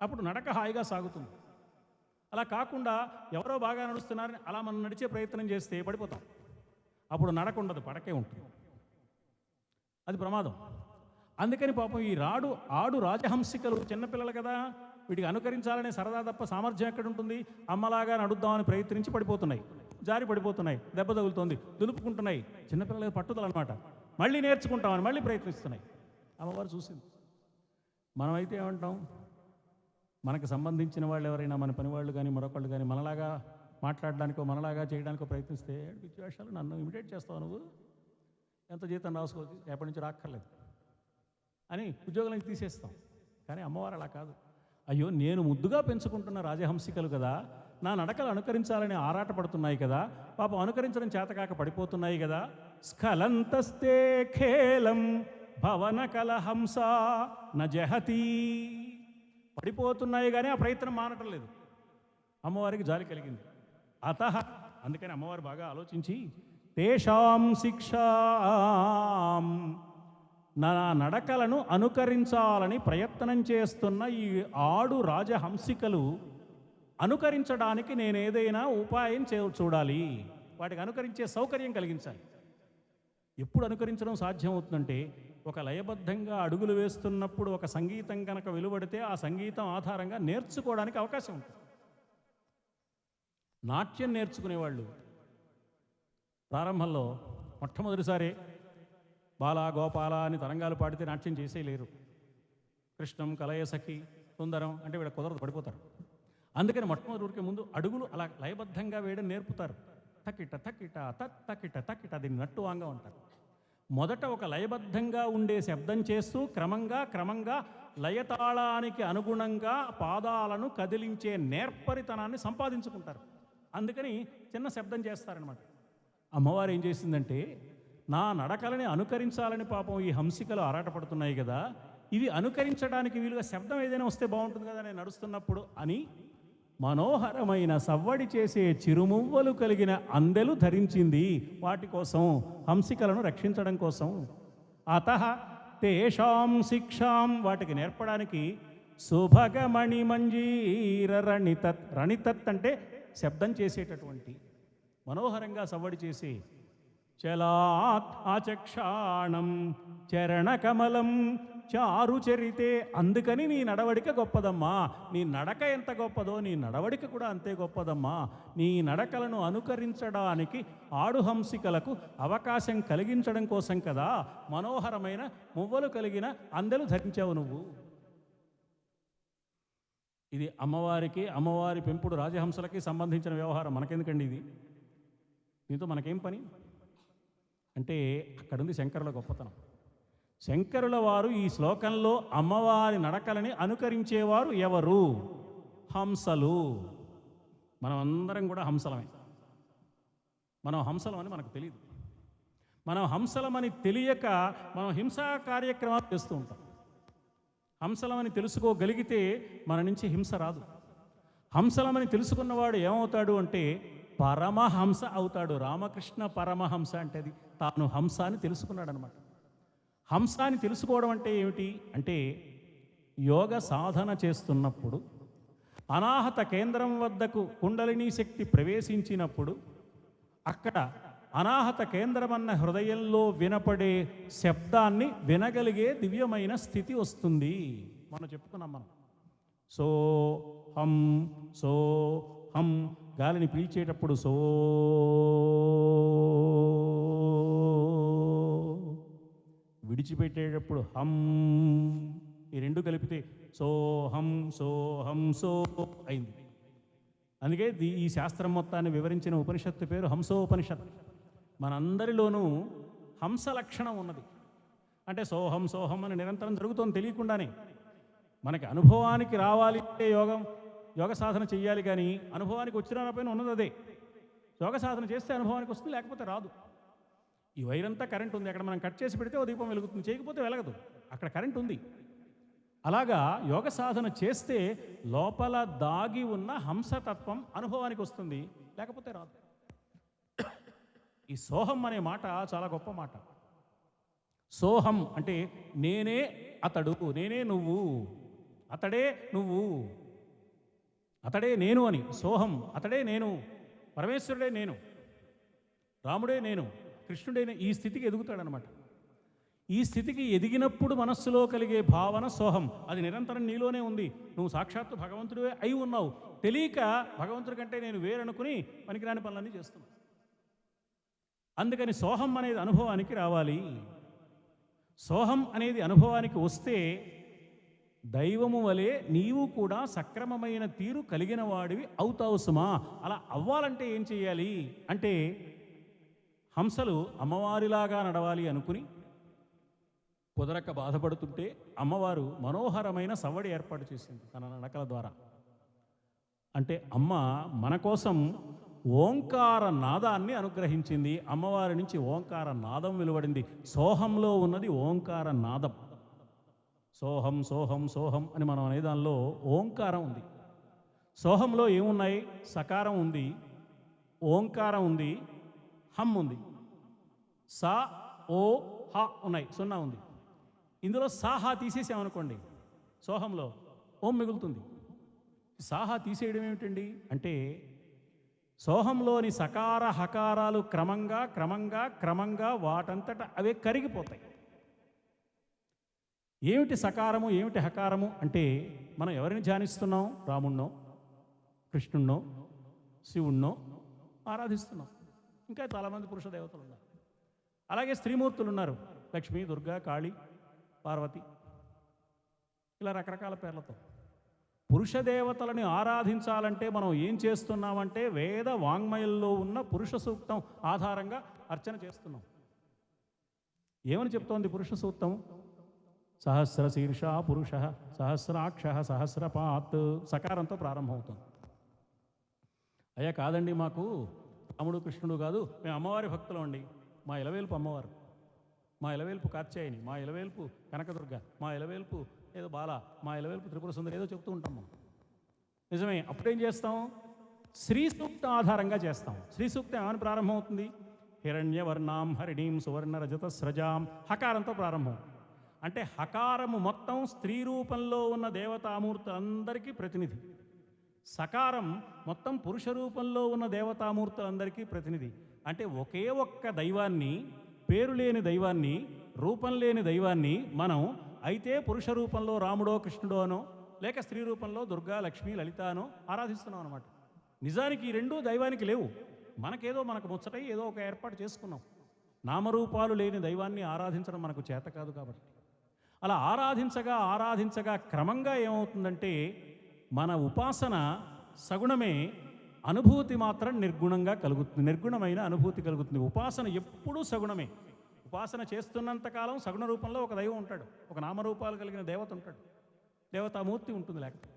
అప్పుడు నడక హాయిగా సాగుతుంది. అలా కాకుండా ఎవరో బాగా నడుస్తున్నారని అలా మనం నడిచే ప్రయత్నం చేస్తే పడిపోతాం. అప్పుడు నడక ఉండదు, పడకే ఉంటుంది. అది ప్రమాదం. అందుకని పాపం ఈ ఆడు రాజహంసికలు చిన్నపిల్లలు కదా, వీటికి అనుకరించాలనే సరదా తప్ప సామర్థ్యం ఎక్కడ ఉంటుంది? అమ్మలాగా నడుద్దామని ప్రయత్నించి పడిపోతున్నాయి, జారి పడిపోతున్నాయి, దెబ్బ తగులుతోంది, దులుపుకుంటున్నాయి. చిన్నపిల్లల పట్టుదల అనమాట. మళ్ళీ నేర్చుకుంటామని మళ్ళీ ప్రయత్నిస్తున్నాయి. అమ్మవారు చూసింది. మనమైతే ఏమంటాం? మనకు సంబంధించిన వాళ్ళు ఎవరైనా, మన పని వాళ్ళు కానీ మరొకళ్ళు కానీ మనలాగా మాట్లాడడానికో మనలాగా చేయడానికో ప్రయత్నిస్తే, పిచ్చి వేషాలు, నన్ను ఇమిటేట్ చేస్తావు నువ్వు, ఎంత జీతం రాసుకోవచ్చు, ఎప్పటి నుంచి రాక్కర్లేదు అని ఉద్యోగం నుంచి తీసేస్తాం. కానీ అమ్మవారు అలా కాదు. అయ్యో, నేను ముద్దుగా పెంచుకుంటున్న రాజహంసికలు కదా, నా నడకలు అనుకరించాలని ఆరాటపడుతున్నాయి కదా, పాపం అనుకరించడం చేతకాక పడిపోతున్నాయి కదా. స్ఖలంతస్తే ఖేలం భవన కలహంస నజహతి. పడిపోతున్నాయి కానీ ఆ ప్రయత్నం మానటం లేదు. అమ్మవారికి జాలి కలిగింది. అందుకని అమ్మవారు బాగా ఆలోచించి తేషాం శిక్షాం, నా నడకలను అనుకరించాలని ప్రయత్నం చేస్తున్న ఈ ఆడు రాజహంసికలు అనుకరించడానికి నేను ఏదైనా ఉపాయం చూడాలి, వాటికి అనుకరించే సౌకర్యం కలిగించాలి. ఎప్పుడు అనుకరించడం సాధ్యమవుతుందంటే, ఒక లయబద్ధంగా అడుగులు వేస్తున్నప్పుడు ఒక సంగీతం కనుక వెలువడితే ఆ సంగీతం ఆధారంగా నేర్చుకోవడానికి అవకాశం ఉంటుంది. నాట్యం నేర్చుకునేవాళ్ళు ప్రారంభంలో మొట్టమొదటిసారి బాలా గోపాల అని తరంగాలు పాడితే నాట్యం చేసేయలేరు. కృష్ణం కలయసఖి సుందరం అంటే వీళ్ళ కుదరదు, పడిపోతారు. అందుకని మొట్టమొదటి ముందు అడుగులు అలా లయబద్ధంగా వేయడం నేర్పుతారు. తక్కిట తక్కిట తక్కిట తక్కిట, దీన్ని నట్టు వాంగా ఉంటారు. మొదట ఒక లయబద్ధంగా ఉండే శబ్దం చేస్తూ క్రమంగా లయతాళానికి అనుగుణంగా పాదాలను కదిలించే నేర్పరితనాన్ని సంపాదించుకుంటారు. అందుకని చిన్న శబ్దం చేస్తారనమాట. అమ్మవారు ఏం చేసిందంటే, నా నడకలని అనుకరించాలని పాపం ఈ హంసికలు ఆరాటపడుతున్నాయి కదా, ఇవి అనుకరించడానికి వీలుగా శబ్దం ఏదైనా వస్తే బాగుంటుంది కదా నేను నడుస్తున్నప్పుడు అని మనోహరమైన సవ్వడి చేసే చిరుమువ్వలు కలిగిన అందెలు ధరించింది. వాటి కోసం, హంసికలను రక్షించడం కోసం. తేషాం శిక్షాం, వాటికి నేర్పడానికి సుభగమణి మంజీర రణితత్. రణితత్ అంటే శబ్దం చేసేటటువంటి, మనోహరంగా సవ్వడి చేసి, చలాత్ ఆచక్షాణం చరణకమలం చారు చరితే. అందుకని నీ నడవడిక గొప్పదమ్మా. నీ నడక ఎంత గొప్పదో నీ నడవడిక కూడా అంతే గొప్పదమ్మా. నీ నడకలను అనుకరించడానికి ఆడుహంసికలకు అవకాశం కలిగించడం కోసం కదా మనోహరమైన మువ్వలు కలిగిన అందెలు ధరించావు నువ్వు. ఇది అమ్మవారికి, అమ్మవారి పెంపుడు రాజహంసలకి సంబంధించిన వ్యవహారం. మనకెందుకండి ఇది? దీంతో మనకేం పని అంటే, అక్కడుంది శంకరుల గొప్పతనం. శంకరుల వారు ఈ శ్లోకంలో అమ్మవారి నడకలని అనుకరించేవారు ఎవరు? హంసలు. మనం అందరం కూడా హంసలమే. మనం హంసలమని మనకు తెలియదు. మనం హంసలమని తెలియక మనం హింసా కార్యక్రమాలు చేస్తూ ఉంటాం. హంసలమని తెలుసుకోగలిగితే మన నుంచి హింస రాదు. హంసలమని తెలుసుకున్నవాడు ఏమవుతాడు అంటే పరమహంస అవుతాడు. రామకృష్ణ పరమహంస అంటే అది తాను హంస అని తెలుసుకున్నాడు అనమాట. హంస అని తెలుసుకోవడం అంటే ఏమిటి అంటే, యోగ సాధన చేస్తున్నప్పుడు అనాహత కేంద్రం వద్దకు కుండలిని శక్తి ప్రవేశించినప్పుడు అక్కడ అనాహత కేంద్రమన్న హృదయంలో వినపడే శబ్దాన్ని వినగలిగే దివ్యమైన స్థితి వస్తుంది. మనం చెప్పుకున్నాం. మనం సో హం గాలిని పీల్చేటప్పుడు సో, విడిచిపెట్టేటప్పుడు హం. ఈ రెండు కలిపితే సోహం సోహం సో అయింది. అందుకే ఈ శాస్త్రం మొత్తాన్ని వివరించిన ఉపనిషత్తు పేరు హంసోపనిషత్. మనందరిలోనూ హంస లక్షణం ఉన్నది. అంటే సోహం సోహం అని నిరంతరం జరుగుతోంది తెలియకుండానే. మనకి అనుభవానికి రావాలి అంటే యోగ సాధన చెయ్యాలి, కానీ అనుభవానికి వచ్చిన పైన ఉన్నది అదే. యోగ సాధన చేస్తే అనుభవానికి వస్తుంది, లేకపోతే రాదు. ఈ వైరంతా కరెంట్ ఉంది, అక్కడ మనం కట్ చేసి పెడితే ఓ దీపం వెలుగుతుంది, చేయకపోతే వెలగదు, అక్కడ కరెంట్ ఉంది. అలాగా యోగ సాధన చేస్తే లోపల దాగి ఉన్న హంసతత్వం అనుభవానికి వస్తుంది, లేకపోతే రాదు. ఈ సోహం అనే మాట చాలా గొప్ప మాట. సోహం అంటే నేనే అతడు, నేనే నువ్వు, అతడే నువ్వు, అతడే నేను అని. సోహం అతడే నేను, పరమేశ్వరుడే నేను, రాముడే నేను, కృష్ణుడే ఈ స్థితికి ఎదుగుతాడనమాట. ఈ స్థితికి ఎదిగినప్పుడు మనస్సులో కలిగే భావన సోహం. అది నిరంతరం నీలోనే ఉంది. నువ్వు సాక్షాత్తు భగవంతుడివే అయి ఉన్నావు. తెలియక భగవంతుడి కంటే నేను వేరనుకుని పనికిరాని పనులన్నీ చేస్తున్నావు. అందుకని సోహం అనేది అనుభవానికి రావాలి. సోహం అనేది అనుభవానికి వస్తే దైవము వలె నీవు కూడా సక్రమమైన తీరు కలిగిన వాడివి అవుతావు సుమా. అలా అవ్వాలంటే ఏం చేయాలి అంటే, హంసలు అమ్మవారిలాగా నడవాలి అనుకుని కుదరక బాధపడుతుంటే అమ్మవారు మనోహరమైన సవ్వడి ఏర్పాటు చేసింది తన నడకల ద్వారా. అంటే అమ్మ మన కోసం ఓంకార నాదాన్ని అనుగ్రహించింది. అమ్మవారి నుంచి ఓంకార నాదం వెలువడింది. సోహంలో ఉన్నది ఓంకార నాదం. సోహం సోహం సోహం అని మనం అనే దానిలో ఓంకారం ఉంది. సోహంలో ఏమున్నాయి? సకారం ఉంది, ఓంకారం ఉంది, హమ్ ఉంది, సా ఓ హ ఉన్నాయి, సున్నా ఉంది. ఇందులో సాహా తీసేసామనుకోండి, సోహంలో ఓం మిగులుతుంది. సాహా తీసేయడం ఏమిటండి అంటే, సోహంలోని సకార హకారాలు క్రమంగా క్రమంగా క్రమంగా వాటంతట అవే కరిగిపోతాయి. ఏమిటి సకారము, ఏమిటి హకారము అంటే, మనం ఎవరిని ధ్యానిస్తున్నాం? రాముణ్ణో, కృష్ణుణ్ణో, శివుణ్ణో ఆరాధిస్తున్నాం. ఇంకా చాలామంది పురుష దేవతలు ఉన్నారు. అలాగే స్త్రీమూర్తులు ఉన్నారు, లక్ష్మి, దుర్గా, కాళీ, పార్వతి, ఇలా రకరకాల పేర్లతో. పురుష దేవతలని ఆరాధించాలంటే మనం ఏం చేస్తున్నామంటే, వేద వాంగ్మయంలో ఉన్న పురుష సూక్తం ఆధారంగా అర్చన చేస్తున్నాం. ఏమని చెప్తోంది పురుష సూక్తం? సహస్ర శీర్ష పురుష, సహస్రాక్ష, సహస్రపాత్. సకారంతో ప్రారంభమవుతుంది. అయ్యా కాదండి, మాకు రాముడు కృష్ణుడు కాదు, మేము అమ్మవారి భక్తులం అండి. మా ఇలవేల్పు అమ్మవారు, మా ఇలవేల్పు కాత్యాయని, మా ఇలవేల్పు కనకదుర్గ, మా ఇలవేల్పు ఏదో బాల, మా ఇలవేల్పు త్రిపుర సుందరి, ఏదో చెప్తూ ఉంటాం మనం. నిజమే. అప్పుడేం చేస్తాం? శ్రీ సూక్తం ఆధారంగా చేస్తాం. శ్రీ సూక్తం ఏమని ప్రారంభమవుతుంది? హిరణ్యవర్ణాం హరిణీం సువర్ణ రజత స్రజాం. హకారంతో ప్రారంభం. అంటే హకారము మొత్తం స్త్రీ రూపంలో ఉన్న దేవతామూర్తులందరికీ ప్రతినిధి. సకారం మొత్తం పురుష రూపంలో ఉన్న దేవతామూర్తులందరికీ ప్రతినిధి. అంటే ఒకే ఒక్క దైవాన్ని, పేరు లేని దైవాన్ని, రూపం లేని దైవాన్ని మనం అయితే పురుష రూపంలో రాముడో కృష్ణుడో అనో, లేక స్త్రీ రూపంలో దుర్గా, లక్ష్మి, లలిత అనో ఆరాధిస్తున్నాం అనమాట. నిజానికి ఈ రెండూ దైవానికి లేవు. మనకు ముచ్చటై ఏదో ఒక ఏర్పాటు చేసుకున్నాం. నామరూపాలు లేని దైవాన్ని ఆరాధించడం మనకు చేత కాదు కాబట్టి. అలా ఆరాధించగా ఆరాధించగా క్రమంగా ఏమవుతుందంటే, మన ఉపాసన సగుణమే, అనుభూతి మాత్రం నిర్గుణంగా కలుగుతుంది. నిర్గుణమైన అనుభూతి కలుగుతుంది. ఉపాసన ఎప్పుడూ సగుణమే. ఉపాసన చేస్తున్నంతకాలం సగుణ రూపంలో ఒక దైవం ఉంటాడు, ఒక నామరూపాలు కలిగిన దేవత ఉంటాడు, దేవతామూర్తి ఉంటుంది. లేకపోతే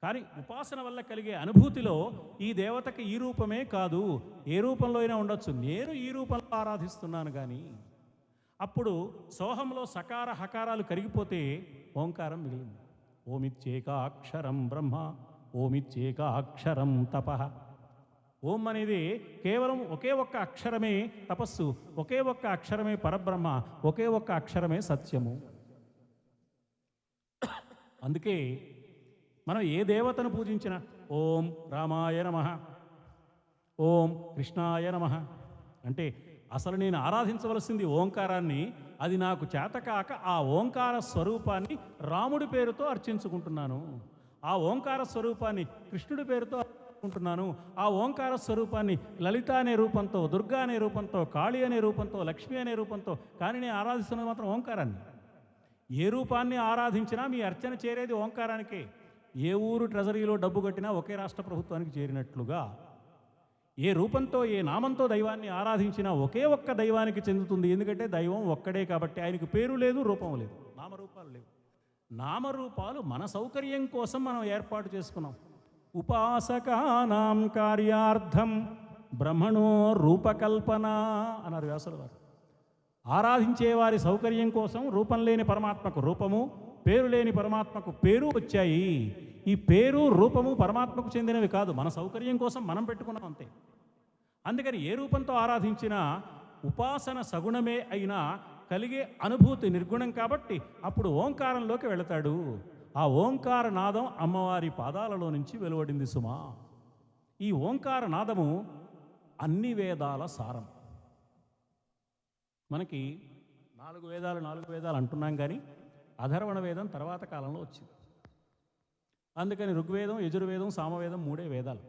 కానీ ఉపాసన వల్ల కలిగే అనుభూతిలో ఈ దేవతకి ఈ రూపమే కాదు, ఏ రూపంలో అయినా ఉండొచ్చు, నేను ఈ రూపంలో ఆరాధిస్తున్నాను. కానీ అప్పుడు సోహంలో సకార హకారాలు కరిగిపోతే ఓంకారం మిగిలింది. ఓమిత్యేకాక్షరం బ్రహ్మ, ఓమిత్యేకాక్షరం తపః. ఓం అనేది కేవలం ఒకే ఒక్క అక్షరమే తపస్సు, ఒకే ఒక్క అక్షరమే పరబ్రహ్మ, ఒకే ఒక్క అక్షరమే సత్యము. అందుకే మనం ఏ దేవతను పూజించినా ఓం రామాయ నమః, ఓం కృష్ణాయ నమః అంటే అసలు నేను ఆరాధించవలసింది ఓంకారాన్ని. అది నాకు చేతకాక ఆ ఓంకార స్వరూపాన్ని రాముడి పేరుతో అర్చించుకుంటున్నాను, ఆ ఓంకార స్వరూపాన్ని కృష్ణుడి పేరుతో అర్చించుకుంటున్నాను, ఆ ఓంకార స్వరూపాన్ని లలిత అనే రూపంతో, దుర్గా అనే రూపంతో, కాళీ అనే రూపంతో, లక్ష్మి అనే రూపంతో. కానీ నేను ఆరాధిస్తున్నది మాత్రం ఓంకారాన్ని. ఏ రూపాన్ని ఆరాధించినా మీ అర్చన చేరేది ఓంకారానికే. ఏ ఊరు ట్రెజరీలో డబ్బు కట్టినా ఒకే రాష్ట్ర ప్రభుత్వానికి చేరినట్లుగా, ఏ రూపంతో ఏ నామంతో దైవాన్ని ఆరాధించినా ఒకే ఒక్క దైవానికి చెందుతుంది. ఎందుకంటే దైవం ఒక్కడే కాబట్టి. ఆయనకు పేరు లేదు, రూపం లేదు, నామరూపాలు లేవు. నామరూపాలు మన సౌకర్యం కోసం మనం ఏర్పాటు చేసుకున్నాం. ఉపాసకానాం కార్యార్థం బ్రహ్మణో రూపకల్పన అన్నారు వ్యాసుల వారు. ఆరాధించే వారి సౌకర్యం కోసం రూపం లేని పరమాత్మకు రూపము, పేరు లేని పరమాత్మకు పేరు వచ్చాయి. ఈ పేరు రూపము పరమాత్మకు చెందినవి కాదు, మన సౌకర్యం కోసం మనం పెట్టుకున్నాం అంతే. అందుకని ఏ రూపంతో ఆరాధించినా ఉపాసన సగుణమే అయినా కలిగే అనుభూతి నిర్గుణం కాబట్టి అప్పుడు ఓంకారంలోకి వెళతాడు. ఆ ఓంకార నాదం అమ్మవారి పాదాలలో నుంచి వెలువడింది సుమా. ఈ ఓంకార నాదము అన్ని వేదాల సారం. మనకి నాలుగు వేదాలు అంటున్నాం, కానీ అధర్వణ వేదం తర్వాత కాలంలో వచ్చింది. అందుకని ఋగ్వేదం, యజుర్వేదం, సామవేదం మూడే వేదాలు.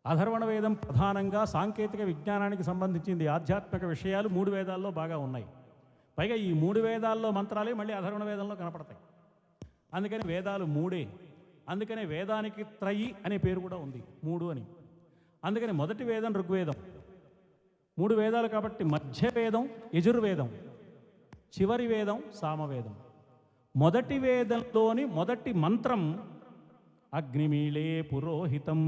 అధర్వణ వేదం ప్రధానంగా సాంకేతిక విజ్ఞానానికి సంబంధించింది. ఆధ్యాత్మిక విషయాలు 3 వేదాల్లో బాగా ఉన్నాయి. పైగా ఈ 3 వేదాల్లో మంత్రాలే మళ్ళీ అధర్వణ వేదంలో కనపడతాయి. అందుకని వేదాలు 3. అందుకనే వేదానికి త్రయి అనే పేరు కూడా ఉంది, 3 అని. అందుకని మొదటి వేదం ఋగ్వేదం, 3 వేదాలు కాబట్టి మధ్య వేదం యజుర్వేదం, చివరి వేదం సామవేదం. మొదటి వేదంలోని మొదటి మంత్రం అగ్నిమీళే పురోహితం.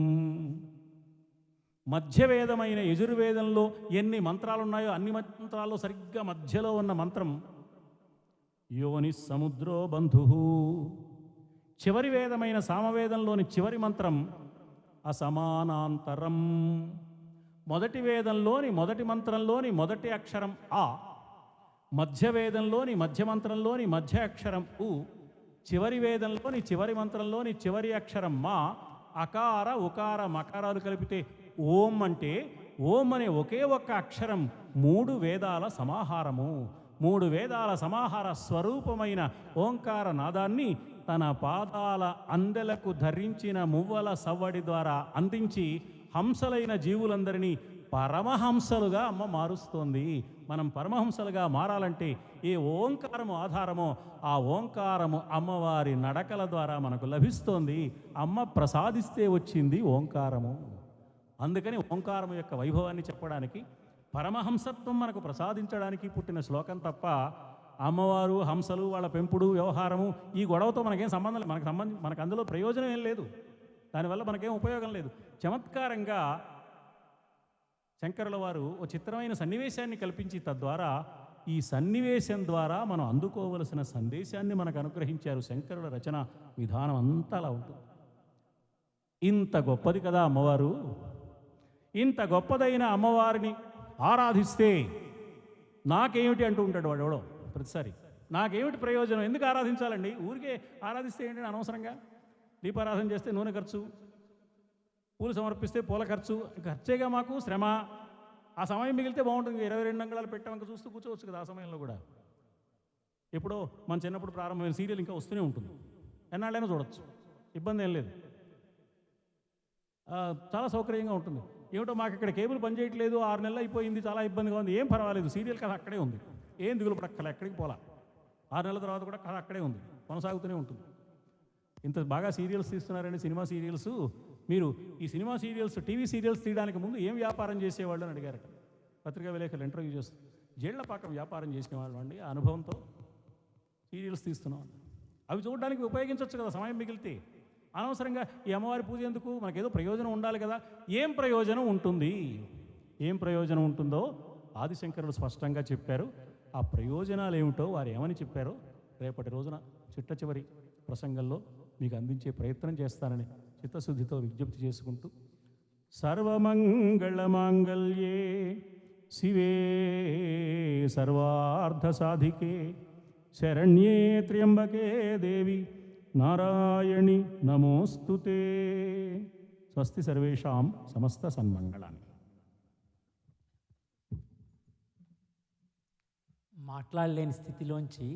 మధ్యవేదమైన యజుర్వేదంలో ఎన్ని మంత్రాలు ఉన్నాయో అన్ని మంత్రాల్లో సరిగ్గా మధ్యలో ఉన్న మంత్రం యోని సముద్రో బంధు. చివరి వేదమైన సామవేదంలోని చివరి మంత్రం అసమానాంతరం. మొదటి వేదంలోని మొదటి మంత్రంలోని మొదటి అక్షరం ఆ, మధ్య వేదంలోని మధ్య మంత్రంలోని మధ్య అక్షరం ఉ, చివరి వేదంలోని చివరి మంత్రంలోని చివరి అక్షరం మా. అకార ఉకార మకారాలు కలిపితే ఓం అంటే ఓం అనే ఒకే ఒక్క అక్షరం 3 వేదాల సమాహారము. 3 వేదాల సమాహార స్వరూపమైన ఓంకార నాదాన్ని తన పాదాల అందెలకు ధరించిన మువ్వల సవ్వడి ద్వారా అందించి హంసలైన జీవులందరినీ పరమహంసలుగా అమ్మ మారుస్తోంది. మనం పరమహంసలుగా మారాలంటే ఏ ఓంకారము ఆధారమో ఆ ఓంకారము అమ్మవారి నడకల ద్వారా మనకు లభిస్తోంది. అమ్మ ప్రసాదిస్తే వచ్చింది ఓంకారము. అందుకని ఓంకారము యొక్క వైభవాన్ని చెప్పడానికి, పరమహంసత్వం మనకు ప్రసాదించడానికి పుట్టిన శ్లోకం తప్ప అమ్మవారు హంసలు వాళ్ళ పెంపుడు వ్యవహారము ఈ గొడవతో మనకేం సంబంధం లేదు. మనకు అందులో ప్రయోజనం ఏం లేదు, దానివల్ల మనకేం ఉపయోగం లేదు. చమత్కారంగా శంకరుల వారు ఓ చిత్రమైన సన్నివేశాన్ని కల్పించి తద్వారా ఈ సన్నివేశం ద్వారా మనం అందుకోవలసిన సందేశాన్ని మనకు అనుగ్రహించారు. శంకరుల రచన విధానం అంతా అలా ఉంటుంది. ఇంత గొప్పది కదా అమ్మవారు. ఇంత గొప్పదైన అమ్మవారిని ఆరాధిస్తే నాకేమిటి అంటూ ఉంటాడు వాడు ఎవడో ప్రతిసారి. నాకేమిటి ప్రయోజనం, ఎందుకు ఆరాధించాలండి, ఊరికే ఆరాధిస్తే ఏంటంటే అనవసరంగా దీపారాధన చేస్తే నూనె ఖర్చు, పూలు సమర్పిస్తే పూల ఖర్చు, ఖర్చేగా మాకు శ్రమ. ఆ సమయం మిగిలితే బాగుంటుంది. 22 అంగళాలు పెట్టామని చూస్తూ కూర్చోవచ్చు కదా ఆ సమయంలో కూడా. ఎప్పుడో మన చిన్నప్పుడు ప్రారంభమైన సీరియల్ ఇంకా వస్తూనే ఉంటుంది, ఎన్నాళ్ళైనా చూడొచ్చు, ఇబ్బంది ఏం లేదు, చాలా సౌకర్యంగా ఉంటుంది. ఏమిటో మాకు ఇక్కడ కేబుల్ పనిచేయట్లేదు, 6 నెలలు అయిపోయింది, చాలా ఇబ్బందిగా ఉంది. ఏం పర్వాలేదు, సీరియల్ కథ అక్కడే ఉంది, ఏం దిగులు పడక్కల, ఎక్కడికి పోలా. 6 నెలల తర్వాత కూడా కథ అక్కడే ఉంది, కొనసాగుతూనే ఉంటుంది. ఇంత బాగా సీరియల్స్ తీస్తున్నారండి, సినిమా సీరియల్స్. మీరు ఈ సినిమా సీరియల్స్, టీవీ సీరియల్స్ తీయడానికి ముందు ఏం వ్యాపారం చేసేవాళ్ళు అని అడిగారట పత్రికా విలేకరులు ఇంటర్వ్యూ చేస్తూ. జీళ్లపాకం వ్యాపారం చేసేవాళ్ళు అండి, ఆ అనుభవంతో సీరియల్స్ తీస్తున్నాం. అవి చూడడానికి ఉపయోగించవచ్చు కదా సమయం మిగిలితే. అనవసరంగా ఈ అమ్మవారి పూజ ఎందుకు, మనకేదో ప్రయోజనం ఉండాలి కదా. ఏం ప్రయోజనం ఉంటుంది, ఏం ప్రయోజనం ఉంటుందో ఆదిశంకరులు స్పష్టంగా చెప్పారు. ఆ ప్రయోజనాలు ఏమిటో వారు ఏమని చెప్పారో రేపటి రోజున చిట్ట చివరి ప్రసంగంలో మీకు అందించే ప్రయత్నం చేస్తానని చిత్తశుద్ధితో విజ్ఞప్తి చేసుకుంటూ, సర్వమంగళమాంగళ్యే శివే సర్వార్థ సాధికే శరణ్యే త్ర్యంబకే దేవి నారాయణి నమోస్తుతే. స్వస్తి సర్వేషాం సమస్త సన్మంగళాన్ని. మాట్లాడలేని స్థితిలోంచి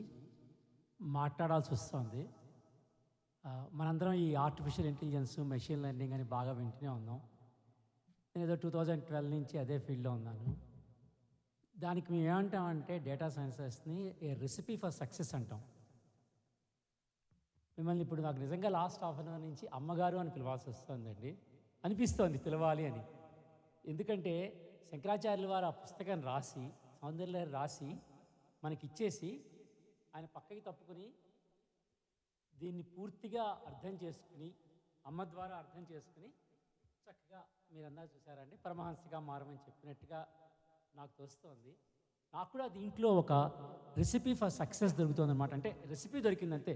మాట్లాడాల్సి వస్తుంది. మనందరం ఈ ఆర్టిఫిషియల్ ఇంటెలిజెన్స్, మెషిన్ లెర్నింగ్ అని బాగా వింటూనే ఉన్నాం. నేను ఏదో 2012 నుంచి అదే ఫీల్డ్లో ఉన్నాను. దానికి మేము ఏమంటామంటే డేటా సైన్సెస్ని ఏ రెసిపీ ఫర్ సక్సెస్ అంటాం. మిమ్మల్ని ఇప్పుడు నాకు నిజంగా లాస్ట్ హాఫ్ అన్ అవర్ నుంచి అమ్మగారు అని పిలవాల్సి వస్తుందండి, అనిపిస్తోంది పిలవాలి అని. ఎందుకంటే శంకరాచార్యుల వారు ఆ పుస్తకాన్ని రాసి, సౌందర్యలహరి రాసి మనకిచ్చేసి ఆయన పక్కకి తప్పుకుని దీన్ని పూర్తిగా అర్థం చేసుకుని, అమ్మ ద్వారా అర్థం చేసుకుని చక్కగా మీరందరూ చూసారండి, పరమహంసగా మారమని చెప్పినట్టుగా నాకు తోస్తోంది. నాకు కూడా దీంట్లో ఒక రెసిపీ ఫర్ సక్సెస్ దొరుకుతుంది అనమాట. అంటే రెసిపీ దొరికిందంతే,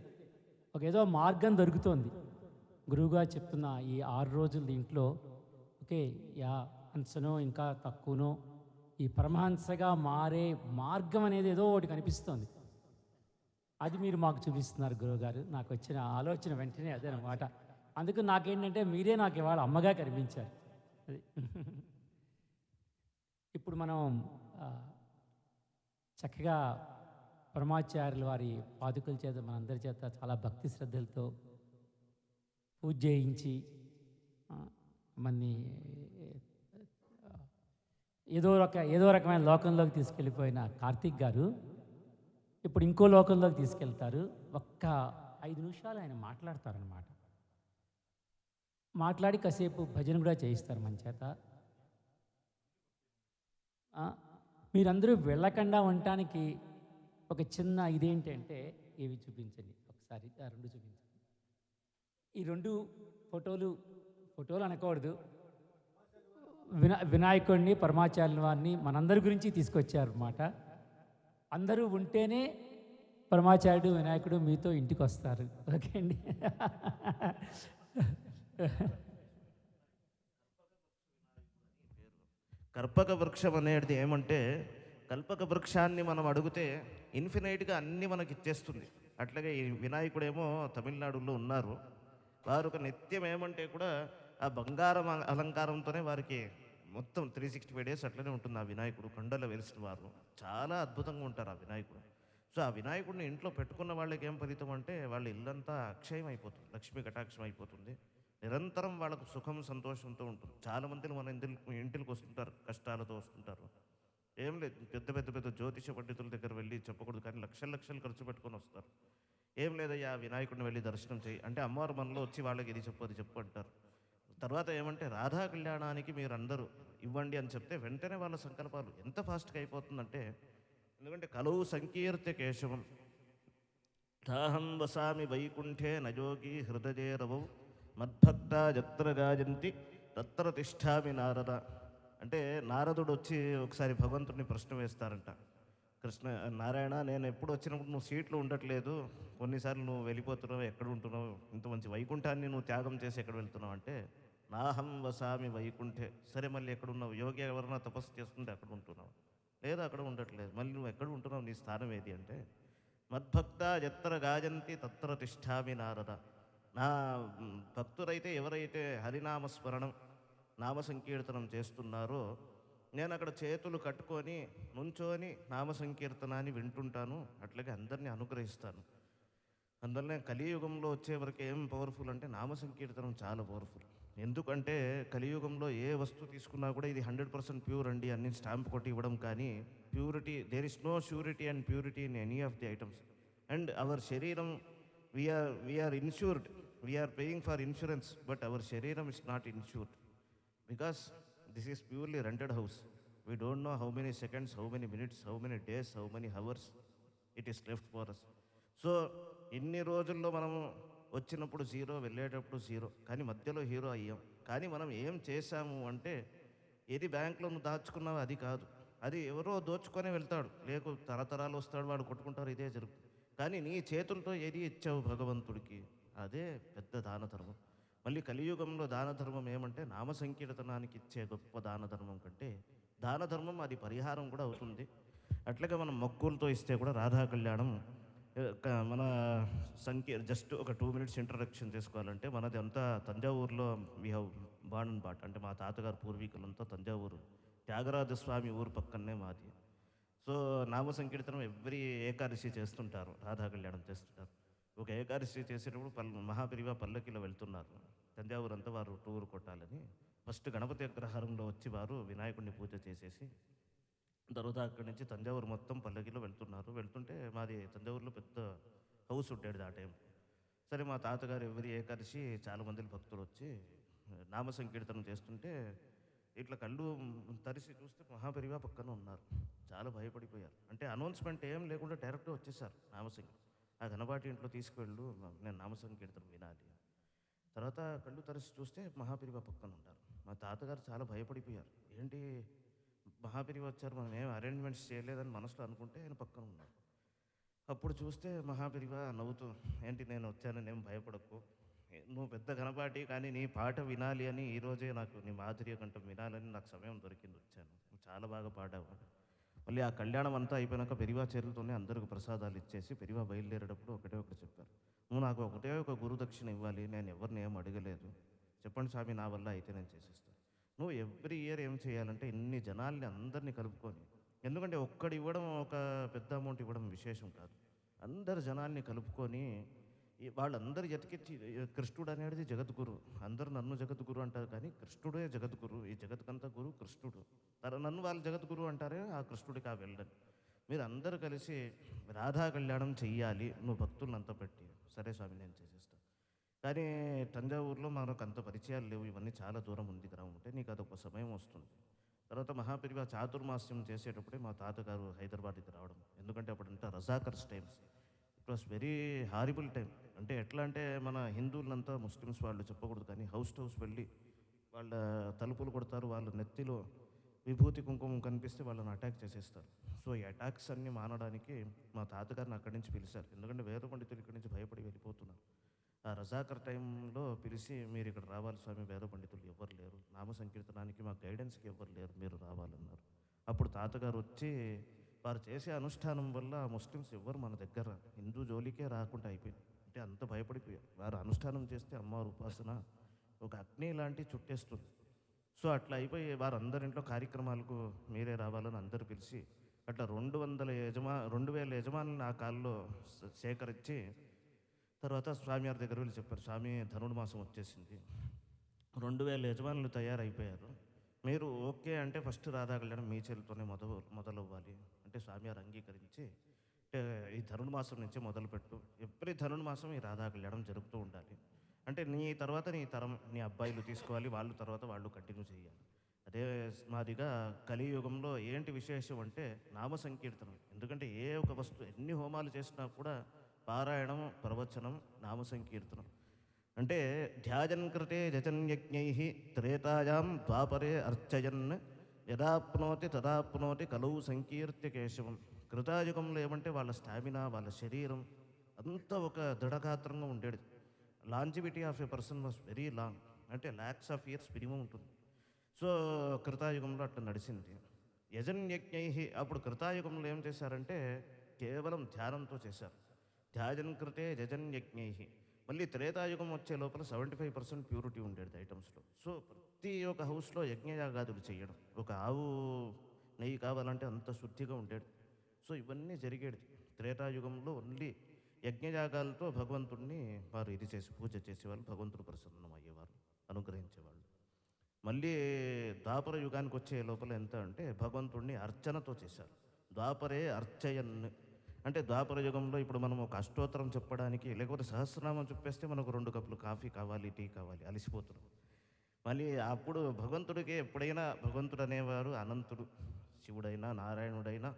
ఒక ఏదో మార్గం దొరుకుతోంది. గురువుగా చెప్తున్న ఈ 6 రోజులు దీంట్లో ఓకే, యా హంసనో ఇంకా తక్కువనో ఈ పరమహంసగా మారే మార్గం అనేది ఏదో ఒకటి కనిపిస్తోంది. అది మీరు మాకు చూపిస్తున్నారు గురువుగారు. నాకు వచ్చిన ఆలోచన వెంటనే అదే అనమాట. అందుకు నాకేంటంటే మీరే నాకు ఇవాళ అమ్మగా కనిపించారు. అది ఇప్పుడు మనం ఆ, చక్కగా పరమాచార్యుల వారి పాదుకల చేత మనందరి చేత చాలా భక్తి శ్రద్ధలతో పూజ చేయించి ఆ, మన్ని ఏదో రకమైన లోకంలోకి తీసుకెళ్ళిపోయిన కార్తీక్ గారు ఇప్పుడు ఇంకో లోకంలోకి తీసుకెళ్తారు. ఒక్క 5 నిమిషాలు ఆయన మాట్లాడతారనమాట. మాట్లాడి కాసేపు భజన కూడా చేయిస్తారు మన చేత. ఆ, మీరందరూ వెళ్ళకుండా ఉండటానికి ఒక చిన్న ఇదేంటంటే, ఇవి చూపించండి ఒకసారి, ఆ 2 చూపించండి. ఈ 2 ఫోటోలు అనకూడదు, వినాయకుడిని పరమాచార్యుల వారిని మనందరి గురించి తీసుకొచ్చారు అన్నమాట. అందరూ ఉంటేనే పరమాచార్యుడు వినాయకుడు మీతో ఇంటికి వస్తారు. ఓకే అండి. కల్పక వృక్షం అనేది ఏమంటే, కల్పక వృక్షాన్ని మనం అడిగితే ఇన్ఫినైట్గా అన్నీ మనకి ఇచ్చేస్తుంది. అట్లాగే ఈ వినాయకుడేమో తమిళనాడులో ఉన్నారు. వారు ఒక నిత్యం ఏమంటే కూడా ఆ బంగారం అలంకారంతోనే వారికి మొత్తం 365 డేస్ అట్లనే ఉంటుంది. ఆ వినాయకుడు కొండలో వెలిసిన వారు చాలా అద్భుతంగా ఉంటారు ఆ వినాయకుడు. సో ఆ వినాయకుడిని ఇంట్లో పెట్టుకున్న వాళ్ళకి ఏం ఫలితం అంటే, వాళ్ళ ఇల్లంతా అక్షయం అయిపోతుంది, లక్ష్మీ కటాక్షం అయిపోతుంది. నిరంతరం వాళ్ళకు సుఖం సంతోషంతో ఉంటుంది. చాలామంది మన ఇంటికి వస్తుంటారు, కష్టాలతో వస్తుంటారు. ఏం లేదు, పెద్ద పెద్ద పెద్ద జ్యోతిష పండితుల దగ్గర వెళ్ళి చెప్పకూడదు కానీ లక్షలు లక్షలు ఖర్చు పెట్టుకొని వస్తారు. ఏం లేదయ్యా వినాయకుడిని వెళ్ళి దర్శనం చేయి అంటే, అమ్మవారు మనలో వచ్చి వాళ్ళకి ఇది చెప్పు అది చెప్పు అంటారు. తర్వాత ఏమంటే, రాధా కళ్యాణానికి మీరు అందరూ ఇవ్వండి అని చెప్తే వెంటనే వాళ్ళ సంకల్పాలు ఎంత ఫాస్ట్గా అయిపోతుందంటే, ఎందుకంటే కలవు సంకీర్త్య కేశవం తాహం వసామి వైకుంఠే నయోగి హృదయే రవౌ మద్భక్త జత్ర గాజంతి తత్ర తిష్టామి నారద. అంటే నారదుడు వచ్చి ఒకసారి భగవంతుడిని ప్రశ్న వేస్తారంట. నారాయణ, నేను ఎప్పుడు వచ్చినప్పుడు నువ్వు సీట్లు ఉండట్లేదు, కొన్నిసార్లు నువ్వు వెళ్ళిపోతున్నావు, ఎక్కడ ఉంటున్నావు, ఇంత మంచి వైకుంఠాన్ని నువ్వు త్యాగం చేసి ఎక్కడ వెళ్తున్నావు అంటే, నాహం వసామి వైకుంఠే. సరే మళ్ళీ ఎక్కడున్నావు? యోగి ఎవరన్నా తపస్సు చేస్తుంటే అక్కడ ఉంటున్నావు, లేదా అక్కడ ఉండట్లేదు, మళ్ళీ నువ్వు ఎక్కడ ఉంటున్నావు, నీ స్థానం ఏది అంటే, మద్భక్త ఎత్తర గాజంతి తత్ర తిష్టామి నారద. నా భక్తులైతే ఎవరైతే హరినామస్మరణం నామ సంకీర్తనం చేస్తున్నారో, నేను అక్కడ చేతులు కట్టుకొని నుంచోని నామ సంకీర్తనాన్ని వింటుంటాను, అట్లాగే అందరినీ అనుగ్రహిస్తాను. అందువల్లనే కలియుగంలో వచ్చే వరకు ఏం పవర్ఫుల్ అంటే నామ సంకీర్తనం చాలా పవర్ఫుల్. ఎందుకంటే కలియుగంలో ఏ వస్తువు తీసుకున్నా కూడా ఇది 100% ప్యూర్ అండి అన్ని స్టాంప్ కొట్టి ఇవ్వడం, కానీ purity, there is no surety and purity in any of the items. And our శరీరం, we are insured, we are paying for insurance, but our శరీరం is not insured because this is purely rented house. We don't know how many seconds, how many minutes, how many days, how many hours it is left for us. So ఇన్ని రోజుల్లో మనము వచ్చినప్పుడు zero, వెళ్ళేటప్పుడు zero, కానీ మధ్యలో hero అయ్యాం. కానీ మనం ఏం చేశాము అంటే, ఏది బ్యాంకులో నువ్వు దాచుకున్నావో అది కాదు, అది ఎవరో దోచుకొని వెళ్తాడు, లేకు తరతరాలు వస్తాడు, వాడు కొట్టుకుంటారు, ఇదే జరుగుతుంది. కానీ నీ చేతులతో ఏది ఇచ్చావు భగవంతుడికి, అదే పెద్ద దాన ధర్మం. మళ్ళీ కలియుగంలో దాన ధర్మం ఏమంటే, నామ సంకీర్తనానికి ఇచ్చే గొప్ప దాన ధర్మం కంటే దాన ధర్మం అది పరిహారం కూడా అవుతుంది. అట్లాగే మనం మొక్కులతో ఇస్తే కూడా రాధా కళ్యాణం మన జస్ట్ ఒక 2 minutes ఇంట్రడక్షన్ చేసుకోవాలంటే, మనది అంతా తంజావూరులో we have born and bought, అంటే మా తాతగారు పూర్వీకులంతా తంజావూరు త్యాగరాజస్వామి ఊరు పక్కనే మాది. సో నామ సంకీర్తనం ఎవ్రీ ఏకాదశి చేస్తుంటారు, రాధా కళ్యాణం చేస్తుంటారు. ఒక ఏకాదశి చేసేటప్పుడు మహాపిరివా పల్లకిలో వెళ్తున్నారు, తంజావూరు అంతా వారు టూర్ కొట్టాలని. ఫస్ట్ గణపతి అగ్రహారంలో వచ్చి వారు వినాయకుడిని పూజ చేసేసి తర్వాత అక్కడి నుంచి తంజావూరు మొత్తం పల్లకిలో వెళ్తుంటే మాది తంజావూరులో పెద్ద హౌస్ ఉండేది ఆ టైం. సరే మా తాతగారు ఎవరి ఏకాదశి చాలామంది భక్తులు వచ్చి నామ సంకీర్తనం చేస్తుంటే ఇట్లా కళ్ళు తరిసి చూస్తే మహాపరివా పక్కన ఉన్నారు. చాలా భయపడిపోయారు. అంటే అనౌన్స్మెంట్ ఏం లేకుండా డైరెక్ట్గా వచ్చేసారు నామసంకీర్తనం. ఆ ఘనపాటి ఇంట్లో తీసుకువెళ్ళు, నేను నామ సంకీర్తనం వినాలి. తర్వాత కళ్ళు తరిసి చూస్తే మహాపరివా పక్కన ఉంటారు. మా తాతగారు చాలా భయపడిపోయారు. ఏంటి మహాపెరివ వచ్చారు, మనం ఏం అరేంజ్మెంట్స్ చేయలేదని మనసులో అనుకుంటే ఆయన పక్కన ఉన్నారు. అప్పుడు చూస్తే మహాపెరివ నవ్వుతూ, ఏంటి నేను వచ్చాను, నేను భయపడకు, నువ్వు పెద్ద ఘనపాటి కానీ నీ పాట వినాలి అని ఈరోజే నాకు నీ మాధుర్య కంఠం వినాలని నాకు సమయం దొరికింది, వచ్చాను, నువ్వు చాలా బాగా పాడావు. మళ్ళీ ఆ కళ్యాణం అంతా అయిపోయినాక పెరివా చేరులతోనే అందరికి ప్రసాదాలు ఇచ్చేసి పెరివా బయలుదేరేటప్పుడు ఒకటే ఒకటి చెప్పారు, నువ్వు నాకు ఒకటే ఒక గురుదక్షిణ ఇవ్వాలి, నేను ఎవరిని ఏం అడగలేదు, చెప్పండి స్వామి నా వల్ల అయితే నేను చేసేస్తాను. నువ్వు ఎవ్రీ ఇయర్ ఏం చేయాలంటే ఇన్ని జనాల్ని అందరినీ కలుపుకొని, ఎందుకంటే ఒక్కడు ఇవ్వడం ఒక పెద్ద అమౌంట్ ఇవ్వడం విశేషం కాదు, అందరు జనాల్ని కలుపుకొని వాళ్ళందరూ ఎతికిచ్చి, కృష్ణుడు అనేది జగద్గురు, అందరూ నన్ను జగద్గురు అంటారు కానీ కృష్ణుడే జగద్గురు, ఈ జగత్కంతా గురు కృష్ణుడు, నన్ను వాళ్ళు జగద్గురు అంటారే, ఆ కృష్ణుడికి ఆ వెళ్ళని మీరు అందరూ కలిసి రాధా కళ్యాణం చెయ్యాలి, నువ్వు భక్తులను అంతా పెట్టి, సరే స్వామి నేను చేసేస్తాను. కానీ తంజావూరులో మనకు అంత పరిచయాలు లేవు, ఇవన్నీ చాలా దూరం ఉంది గ్రామం అంటే, నీకు అదొక సమయం వస్తుంది. తర్వాత మహాపెరివ చాతుర్మాస్యం చేసేటప్పుడే మా తాతగారు హైదరాబాద్కి రావడం, ఎందుకంటే అప్పుడంతా Razakars times, it was very horrible time. అంటే ఎట్లా అంటే మన హిందువులంతా ముస్లిమ్స్ వాళ్ళు చెప్పకూడదు కానీ హౌస్ టు హౌస్ వెళ్ళి వాళ్ళ తలుపులు కొడతారు, వాళ్ళ నెత్తిలో విభూతి కుంకుమం కనిపిస్తే వాళ్ళని అటాక్ చేసేస్తారు. సో ఈ అటాక్స్ అన్నీ మానడానికి మా తాతగారిని అక్కడి నుంచి పిలిచారు, ఎందుకంటే వేద పండితులు ఇక్కడి నుంచి భయపడి వెళ్ళిపోతున్నారు. ఆ రజాకర్ టైంలో పిలిచి, మీరు ఇక్కడ రావాలి స్వామి, వేద పండితులు ఎవరు లేరు, నామ సంకీర్తనానికి మా గైడెన్స్కి ఎవరు లేరు, మీరు రావాలన్నారు. అప్పుడు తాతగారు వచ్చి వారు చేసే అనుష్ఠానం వల్ల ముస్లిమ్స్ ఎవ్వరు మన దగ్గర హిందూ జోలికే రాకుండా అయిపోయింది. అంటే అంత భయపడిపోయారు, వారు అనుష్ఠానం చేస్తే అమ్మవారి ఉపాసన ఒక అగ్ని లాంటి చుట్టేస్తుంది. సో అట్లా అయిపోయి వారందరింట్లో కార్యక్రమాలకు మీరే రావాలని అందరూ పిలిచి, అట్లా 2,000 యజమానులను ఆ కాలంలో సేకరించి, తర్వాత స్వామివారి దగ్గర వెళ్ళి చెప్పారు, స్వామి ధనుర్మాసం వచ్చేసింది, 2,000 యజమానులు తయారైపోయారు, మీరు ఓకే అంటే ఫస్ట్ రాధా కళ్యాణం మీ చేతితోనే మొదలవ్వాలి అంటే స్వామివారు అంగీకరించి, అంటే ఈ ధనుర్మాసం నుంచే మొదలుపెట్టు, ఎవ్రీ ధనుర్మాసం ఈ రాధా కళ్యాణం జరుపుతూ ఉండాలి, అంటే నీ తర్వాత నీ తరం నీ అబ్బాయిలు తీసుకోవాలి, వాళ్ళు తర్వాత వాళ్ళు కంటిన్యూ చేయాలి. అదే మాదిగా కలియుగంలో ఏంటి విశేషం అంటే నామ సంకీర్తనం, ఎందుకంటే ఏ ఒక వస్తువు ఎన్ని హోమాలు చేసినా కూడా పారాయణం, ప్రవచనం, నామ సంకీర్తనం. అంటే ధ్యాజన్ కృతే జజన్యజ్ఞై త్రేతాయాం ద్వాపరే అర్చయన్ యదాప్నోతి తదాప్నోతి కలౌ సంకీర్త్య కేశవం. కృతాయుగంలో ఏమంటే వాళ్ళ స్టామినా, వాళ్ళ శరీరం అంతా ఒక దృఢగాత్రంగా ఉండేది. Longevity of a person was very long, అంటే ల్యాక్స్ ఆఫ్ ఇయర్స్ మినిమం ఉంటుంది. సో కృతాయుగంలో అట్లా నడిచింది. యజన్యజ్ఞై, అప్పుడు కృతాయుగంలో ఏం చేశారంటే కేవలం ధ్యానంతో చేశారు. ధ్యాజన్ కృతే జజన్యజ్ఞై. మళ్ళీ త్రేతాయుగం వచ్చే లోపల 75% ప్యూరిటీ ఉండేది ఐటమ్స్లో. సో ప్రతి ఒక్క హౌస్లో యజ్ఞయాగాదులు చేయడం, ఒక ఆవు నెయ్యి కావాలంటే అంత శుద్ధిగా ఉండేది. సో ఇవన్నీ జరిగేది త్రేతాయుగంలో. ఓన్లీ యజ్ఞయాగాలతో భగవంతుడిని వారు ఇది చేసి పూజ చేసేవాళ్ళు, భగవంతుడు ప్రసన్నం అయ్యేవారు, అనుగ్రహించేవాళ్ళు. మళ్ళీ ద్వాపర యుగానికి వచ్చే లోపల ఎంత అంటే భగవంతుడిని అర్చనతో చేశారు. ద్వాపరే అర్చయన్, అంటే ద్వాపర యుగంలో ఇప్పుడు మనం ఒక అష్టోత్తరం చెప్పడానికి లేకపోతే సహస్రనామం చెప్పేస్తే మనకు 2 కప్పులు కాఫీ కావాలి, టీ కావాలి, అలసిపోతున్నాం. మళ్ళీ అప్పుడు భగవంతుడికి ఎప్పుడైనా భగవంతుడు అనేవారు అనంతుడు, శివుడైనా నారాయణుడైనా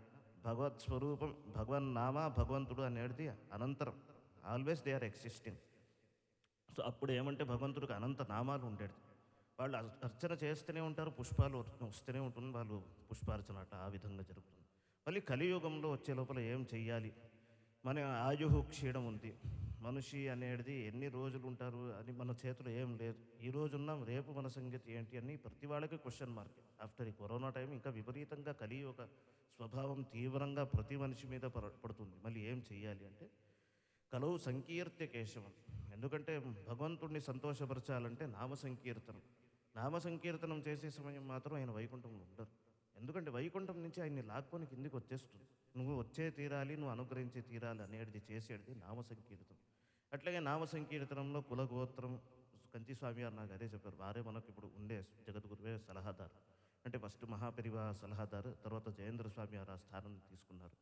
భగవత్ స్వరూపం, భగవన్నామ భగవంతుడు అనేది అనంతరం, always they are existing. So అప్పుడు ఏమంటే భగవంతుడికి అనంత నామాలు ఉండేది. వాళ్ళు అర్చన చేస్తూనే ఉంటారు, పుష్పాలు వస్తూనే ఉంటుంది, వాళ్ళు పుష్పార్చన అట ఆ విధంగా జరుగుతుంది. మళ్ళీ కలియుగంలో వచ్చే లోపల ఏం చెయ్యాలి, మన ఆయుహు క్షీణం ఉంది, మనిషి అనేది ఎన్ని రోజులు ఉంటారు అని మన చేతిలో ఏం లేదు. ఈ రోజు ఉన్నాం, రేపు మన సంగతి ఏంటి అని ప్రతి వాళ్ళకి క్వశ్చన్ మార్క్. ఆఫ్టర్ ఈ కరోనా టైం ఇంకా విపరీతంగా కలియుగ స్వభావం తీవ్రంగా ప్రతి మనిషి మీద పడుతుంది. మళ్ళీ ఏం చెయ్యాలి అంటే కలవు సంకీర్త్య కేశవం, ఎందుకంటే భగవంతుడిని సంతోషపరచాలంటే నామ సంకీర్తనం. నామ సంకీర్తనం చేసే సమయం మాత్రం ఆయన వైకుంఠంలో ఉండరు, ఎందుకంటే వైకుంఠం నుంచి ఆయన్ని లాక్కొని కిందికి వచ్చేస్తుంది. నువ్వు వచ్చే తీరాలి, నువ్వు అనుగ్రహించే తీరాలి అనేది చేసేది నామ సంకీర్తనం. అట్లాగే నామ సంకీర్తనంలో కులగోత్రం, కంచి స్వామి గారు నాకు అదే చెప్పారు, వారే మనకు ఇప్పుడు ఉండే జగద్గురువే సలహాదారు. అంటే ఫస్ట్ మహాపెరివ సలహాదారు, తర్వాత జయేంద్ర స్వామి గారు ఆ స్థానాన్ని తీసుకున్నారు,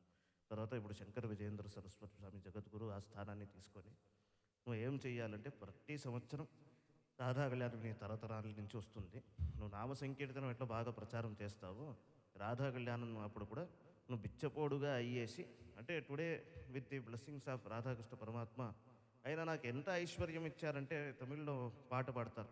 తర్వాత ఇప్పుడు శంకర విజయేంద్ర సరస్వతి స్వామి జగద్గురు ఆ స్థానాన్ని తీసుకొని నువ్వు ఏం చెయ్యాలంటే ప్రతి సంవత్సరం రాధా కళ్యాణం నీ తరతరాల నుంచి వస్తుంది, నువ్వు నామ సంకీర్తనం ఎట్లా బాగా ప్రచారం చేస్తావో రాధా కళ్యాణం అప్పుడు కూడా నువ్వు బిచ్చపోడుగా అయ్యేసి, అంటే today with the blessings of Radhakrishna పరమాత్మ ఆయన నాకు ఎంత ఐశ్వర్యం ఇచ్చారంటే తమిళ్లో పాట పాడతారు,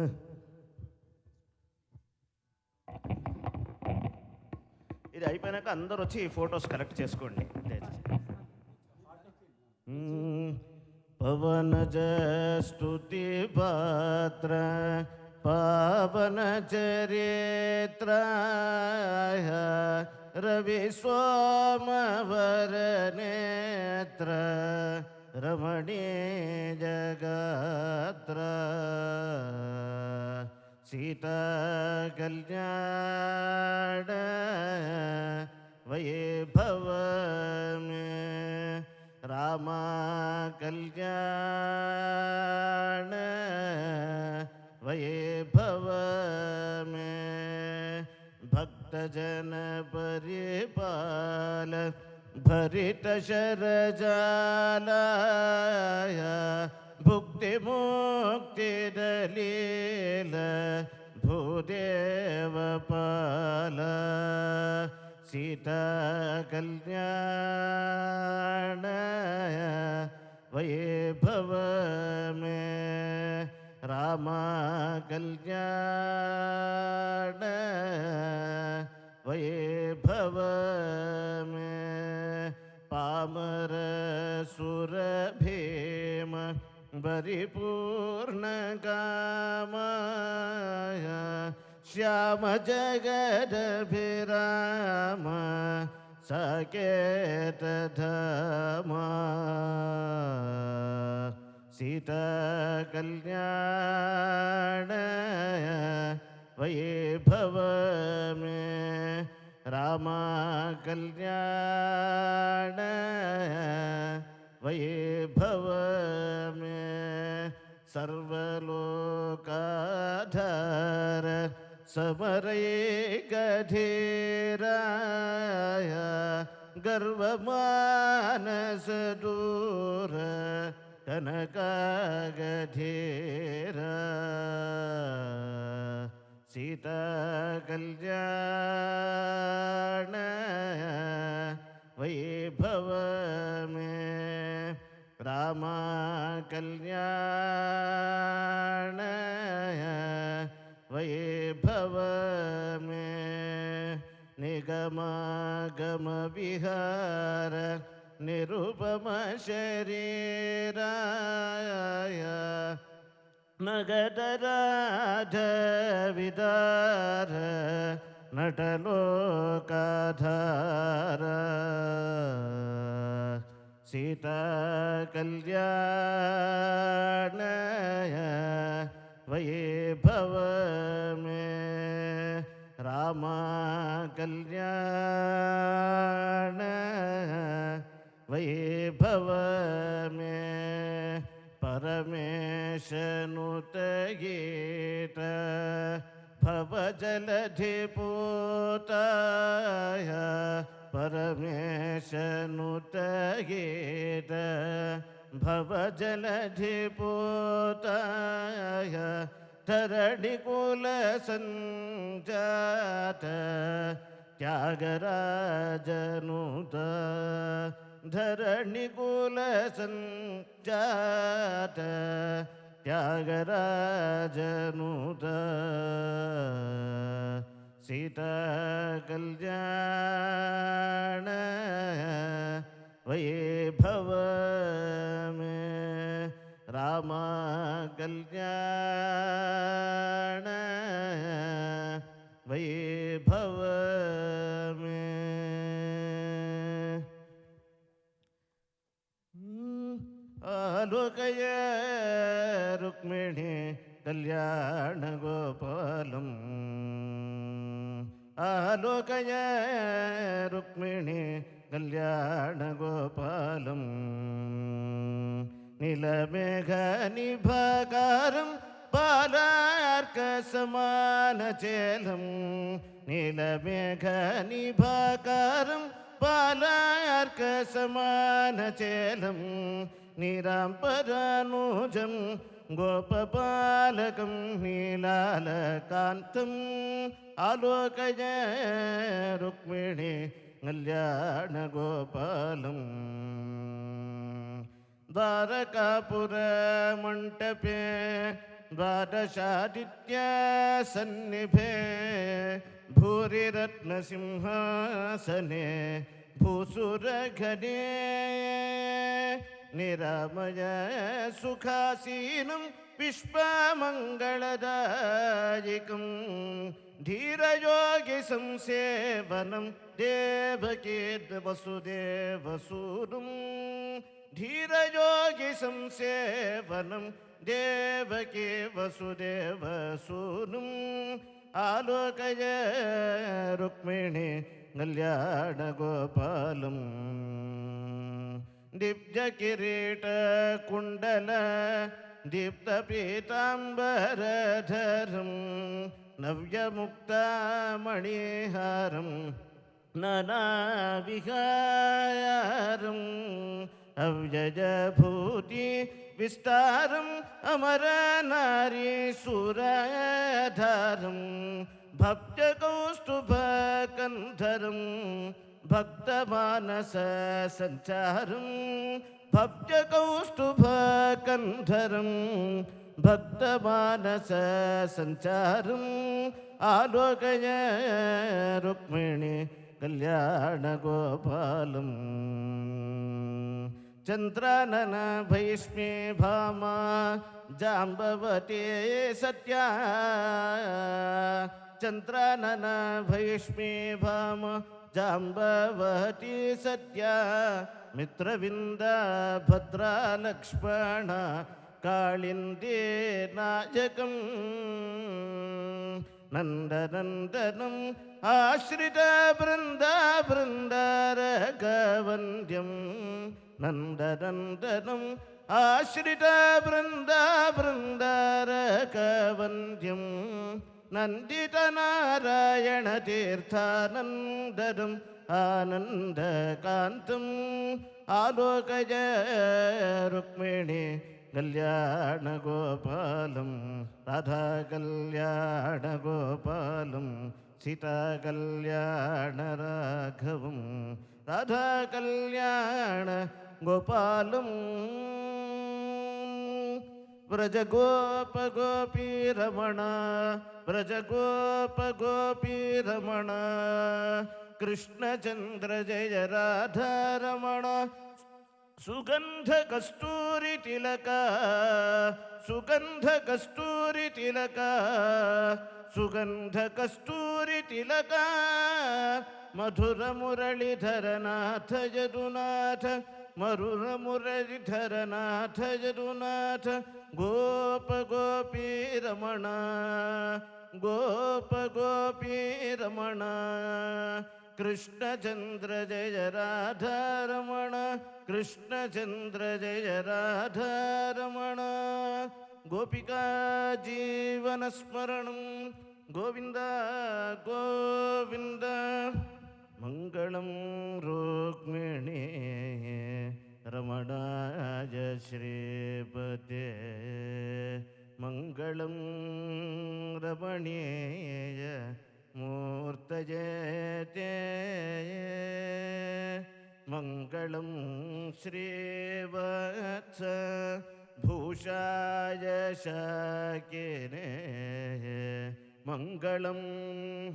ఇది అయిపోయినాక అందరూ వచ్చి ఈ ఫొటోస్ కలెక్ట్ చేసుకోండి దయచేసి. పవనజ స్తుతి పాత్ర పావన చరిత్ర రవి సోమవర నేత్ర రమణీ జగాత్ర సీతా కళ్యాణ వైభవ మే రామా కళ్యాణ వైభవ మే భక్తజన పరిపాల భరిత శరజాలయ భుక్తి ముక్తి దలీల భూదేవ పాల సీతా కళ్యాణ వైభవ మే రామా కళ్యాణ వైభవ మే పామర సుర భీమ పరిపూర్ణ కామయ శ్యామ జగదభిరామ సాకేత ధామ సీతా కళ్యాణ వైభవ మే రామా కళ్యాణ వైభవ మే సర్వలోకాధార సమరైకధీరాయ గర్వమానస దూర కనకాగధీర సీతా కళ్యాణ వైభవ మే రామా కళ్యాణ వైభవ మే నిగమాగమ విహార నిరుపమ శరీరాయ నగదరాధ విదార నటలోకాధార సీతా కళ్యాణ వైభవ మే రామా కళ్యాణ వైభవ మే పరమేశనుత గీత భవజలధిపూతాయ పరమేశనుత గీత భవజలధిపూతాయ ధరణికుల సంజాత త్యాగరాజనుత ధరణికుల సంజాత త్యాగరాజనుత సీతా కళ్యాణ వైభవ మే రామా కళ్యాణ వైభవ మే ఆలోకయ రుక్మిణి కళ్యాణ గోపాలం ఆలోకయ రుక్మిణి కళ్యాణ గోపాలం నీలమేఘ నిభాకారం పాలార్క సమానచేలం నీలమేఘ నిభాకారం పాలార్క సమానచేలం నీరాంపరానుజం గోపబాలకం నీలాలకాంతం ఆలోకయ రుక్మిణి కళ్యాణ గోపాలం ద్వారకాపుర మంటపే ద్వాదశాదిత్య సన్నిభే भूरिरत्नसिंहासने भूसुरघने निरामय सुखासीनं विश्वमङ्गलदायकं धीरयोगि संसेवनं देवकी वसुदेवसूनुं धीरयोगि संसेवनं देवकी वसुदेवसूनुम् आलोकय रुक्मिणी कल्याणगोपालं दिव्यकिरीटकुण्डल दीप्तपीताम्बरधरं नव्यमुक्तामणिहारं नानाविहारम् अव्ययभूति विस्तारम् अमरनारीसुराधारं भव्यकौस्तुभकन्धरं भक्तमानससञ्चारं भव्यकौस्तुभकन्धरं भक्तमानससञ्चारम् आलोकय रुक्मिणी कल्याणगोपालम् चन्द्रानन भैष्मी भामा जाम्बवती सत्या चन्द्रानन भैष्मी भामा जाम्बवती सत्या मित्रविन्द भद्रा लक्ष्मण कालिन्दी नायकं नन्दनन्दनम् आश्रित बृन्दारकवन्द्यं नन्दनन्दनम् आश्रित बृन्दारकवन्द्यं नन्दितनारायणतीर्थानन्दनम् आनन्दकान्तम् आलोकय रुक्मिणी कल्याणगोपालं राधा कल्याणगोपालं सीता कल्याणराघवं राधा कल्याणगोपालं व्रजगोपगोपीरमण व्रजगोपगोपीरमण कृष्णचन्द्र जय राधारमण सुगन्धकस्तूरितिलक सुगन्धकस्तूरितिलक सुगन्धकस्तूरितिलक मधुरमुरलीधरनाथ यदुनाथ मरुरमुरलीधरनाथ यदुनाथ गोपगोपीरमण गोपगोपीरमण कृष्णचन्द्र जय राधारमण कृष्णचन्द्र जय राधारमण गोपिका जीवनस्मरणं गोविन्द गोविन्द मङ्गलं रुक्मिणी रमणाय श्रीपते मङ्गलं रमणीय मूर्तये ते मङ्गलं श्रीवत्स भूषाय शाकिने मङ्गलं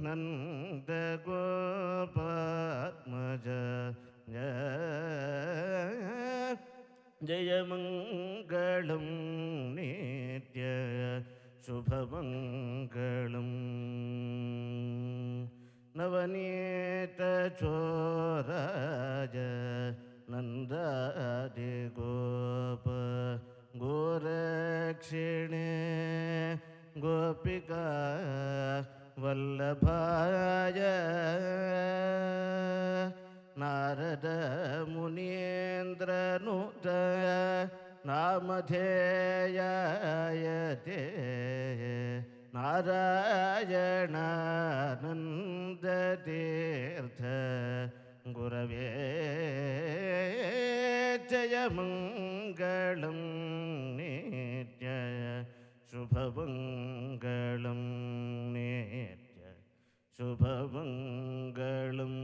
नन्दगोपात्मज जय मङ्गलं नित्य शुभमङ्गलम् नवनीतचोराज नन्दादिगोप गोरक्षिणे गोपिका वल्लभाय नारद मुनीन्द्रनुत नामधेयायते नारायणानन्दतीर्थ गुरवे जय मङ्गलं नित्य शुभमङ्गलं नित्य शुभमङ्गलम्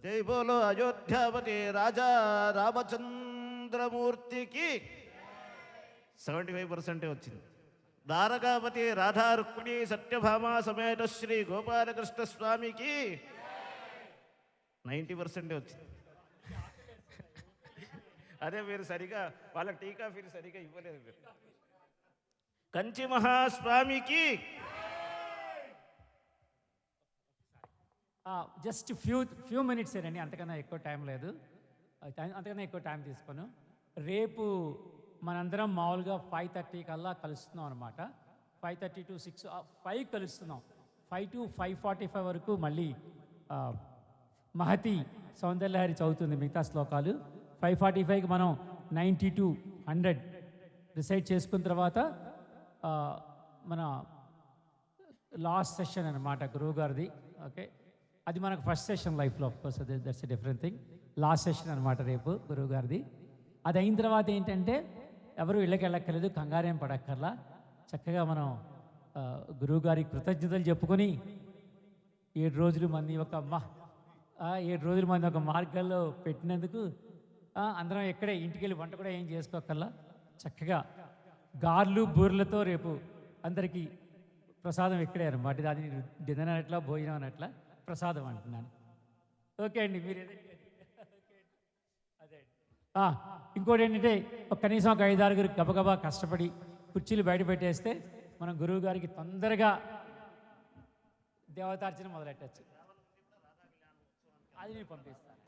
जय बोलो अयोध्यापति राजा रामचंद्रमूर्ति की 75% వచ్చింది. ద్వారకాపతి రాధా రుక్మిణి సత్యభామ సమేత శ్రీ గోపాలకృష్ణ స్వామికి 90% వచ్చింది. అదే మీరు సరిగా వాళ్ళకి టీకా ఫీరు సరిగా ఇవ్వలేదు మీరు. కంచి మహాస్వామికి జస్ట్ ఫ్యూ మినిట్స్ అండి, అంతకన్నా ఎక్కువ టైం లేదు, అంతకన్నా ఎక్కువ టైం తీసుకోను. రేపు మనందరం మామూలుగా 5:30 కల్లా కలుస్తున్నాం అనమాట. 5:30 to 6, 5 కలుస్తున్నాం. 5 to 5:45 వరకు మళ్ళీ మహతి సౌందర్యలహరి చదువుతుంది మిగతా శ్లోకాలు. 5:45కి మనం 90 to 100 రిసైడ్ చేసుకున్న తర్వాత మన లాస్ట్ సెషన్ అనమాట గురువు గారిది. ఓకే, అది మనకు ఫస్ట్ సెషన్ లైఫ్లో, of course that's a different thing. Last session అనమాట రేపు గురువు గారిది. అది అయిన తర్వాత ఏంటంటే ఎవరు ఇళ్ళకి వెళ్ళక్కర్లేదు, కంగారేం పడక్కర్లా. చక్కగా మనం గురువు గారికి కృతజ్ఞతలు చెప్పుకొని 7 రోజులు మంది ఒక 7 రోజులు మంది ఒక మార్గాల్లో పెట్టినందుకు అందరం ఎక్కడే ఇంటికి వెళ్ళి వంట కూడా ఏం చేసుకోకల్లా చక్కగా గార్లు బూర్లతో రేపు అందరికీ ప్రసాదం ఇక్కడే అనమాట. అది డిన్నర్ అనట్లా, భోజనం అనట్లా, ప్రసాదం అంటున్నాను. ఓకే అండి, మీరు అదే ఇంకోటి ఏంటంటే కనీసం ఒక 5-6 గబగబా కష్టపడి కుర్చీలు బయట పెట్టేస్తే మనం గురువు గారికి తొందరగా దేవతార్చన మొదలెట్టచ్చు. అది నేను పంపిస్తాను.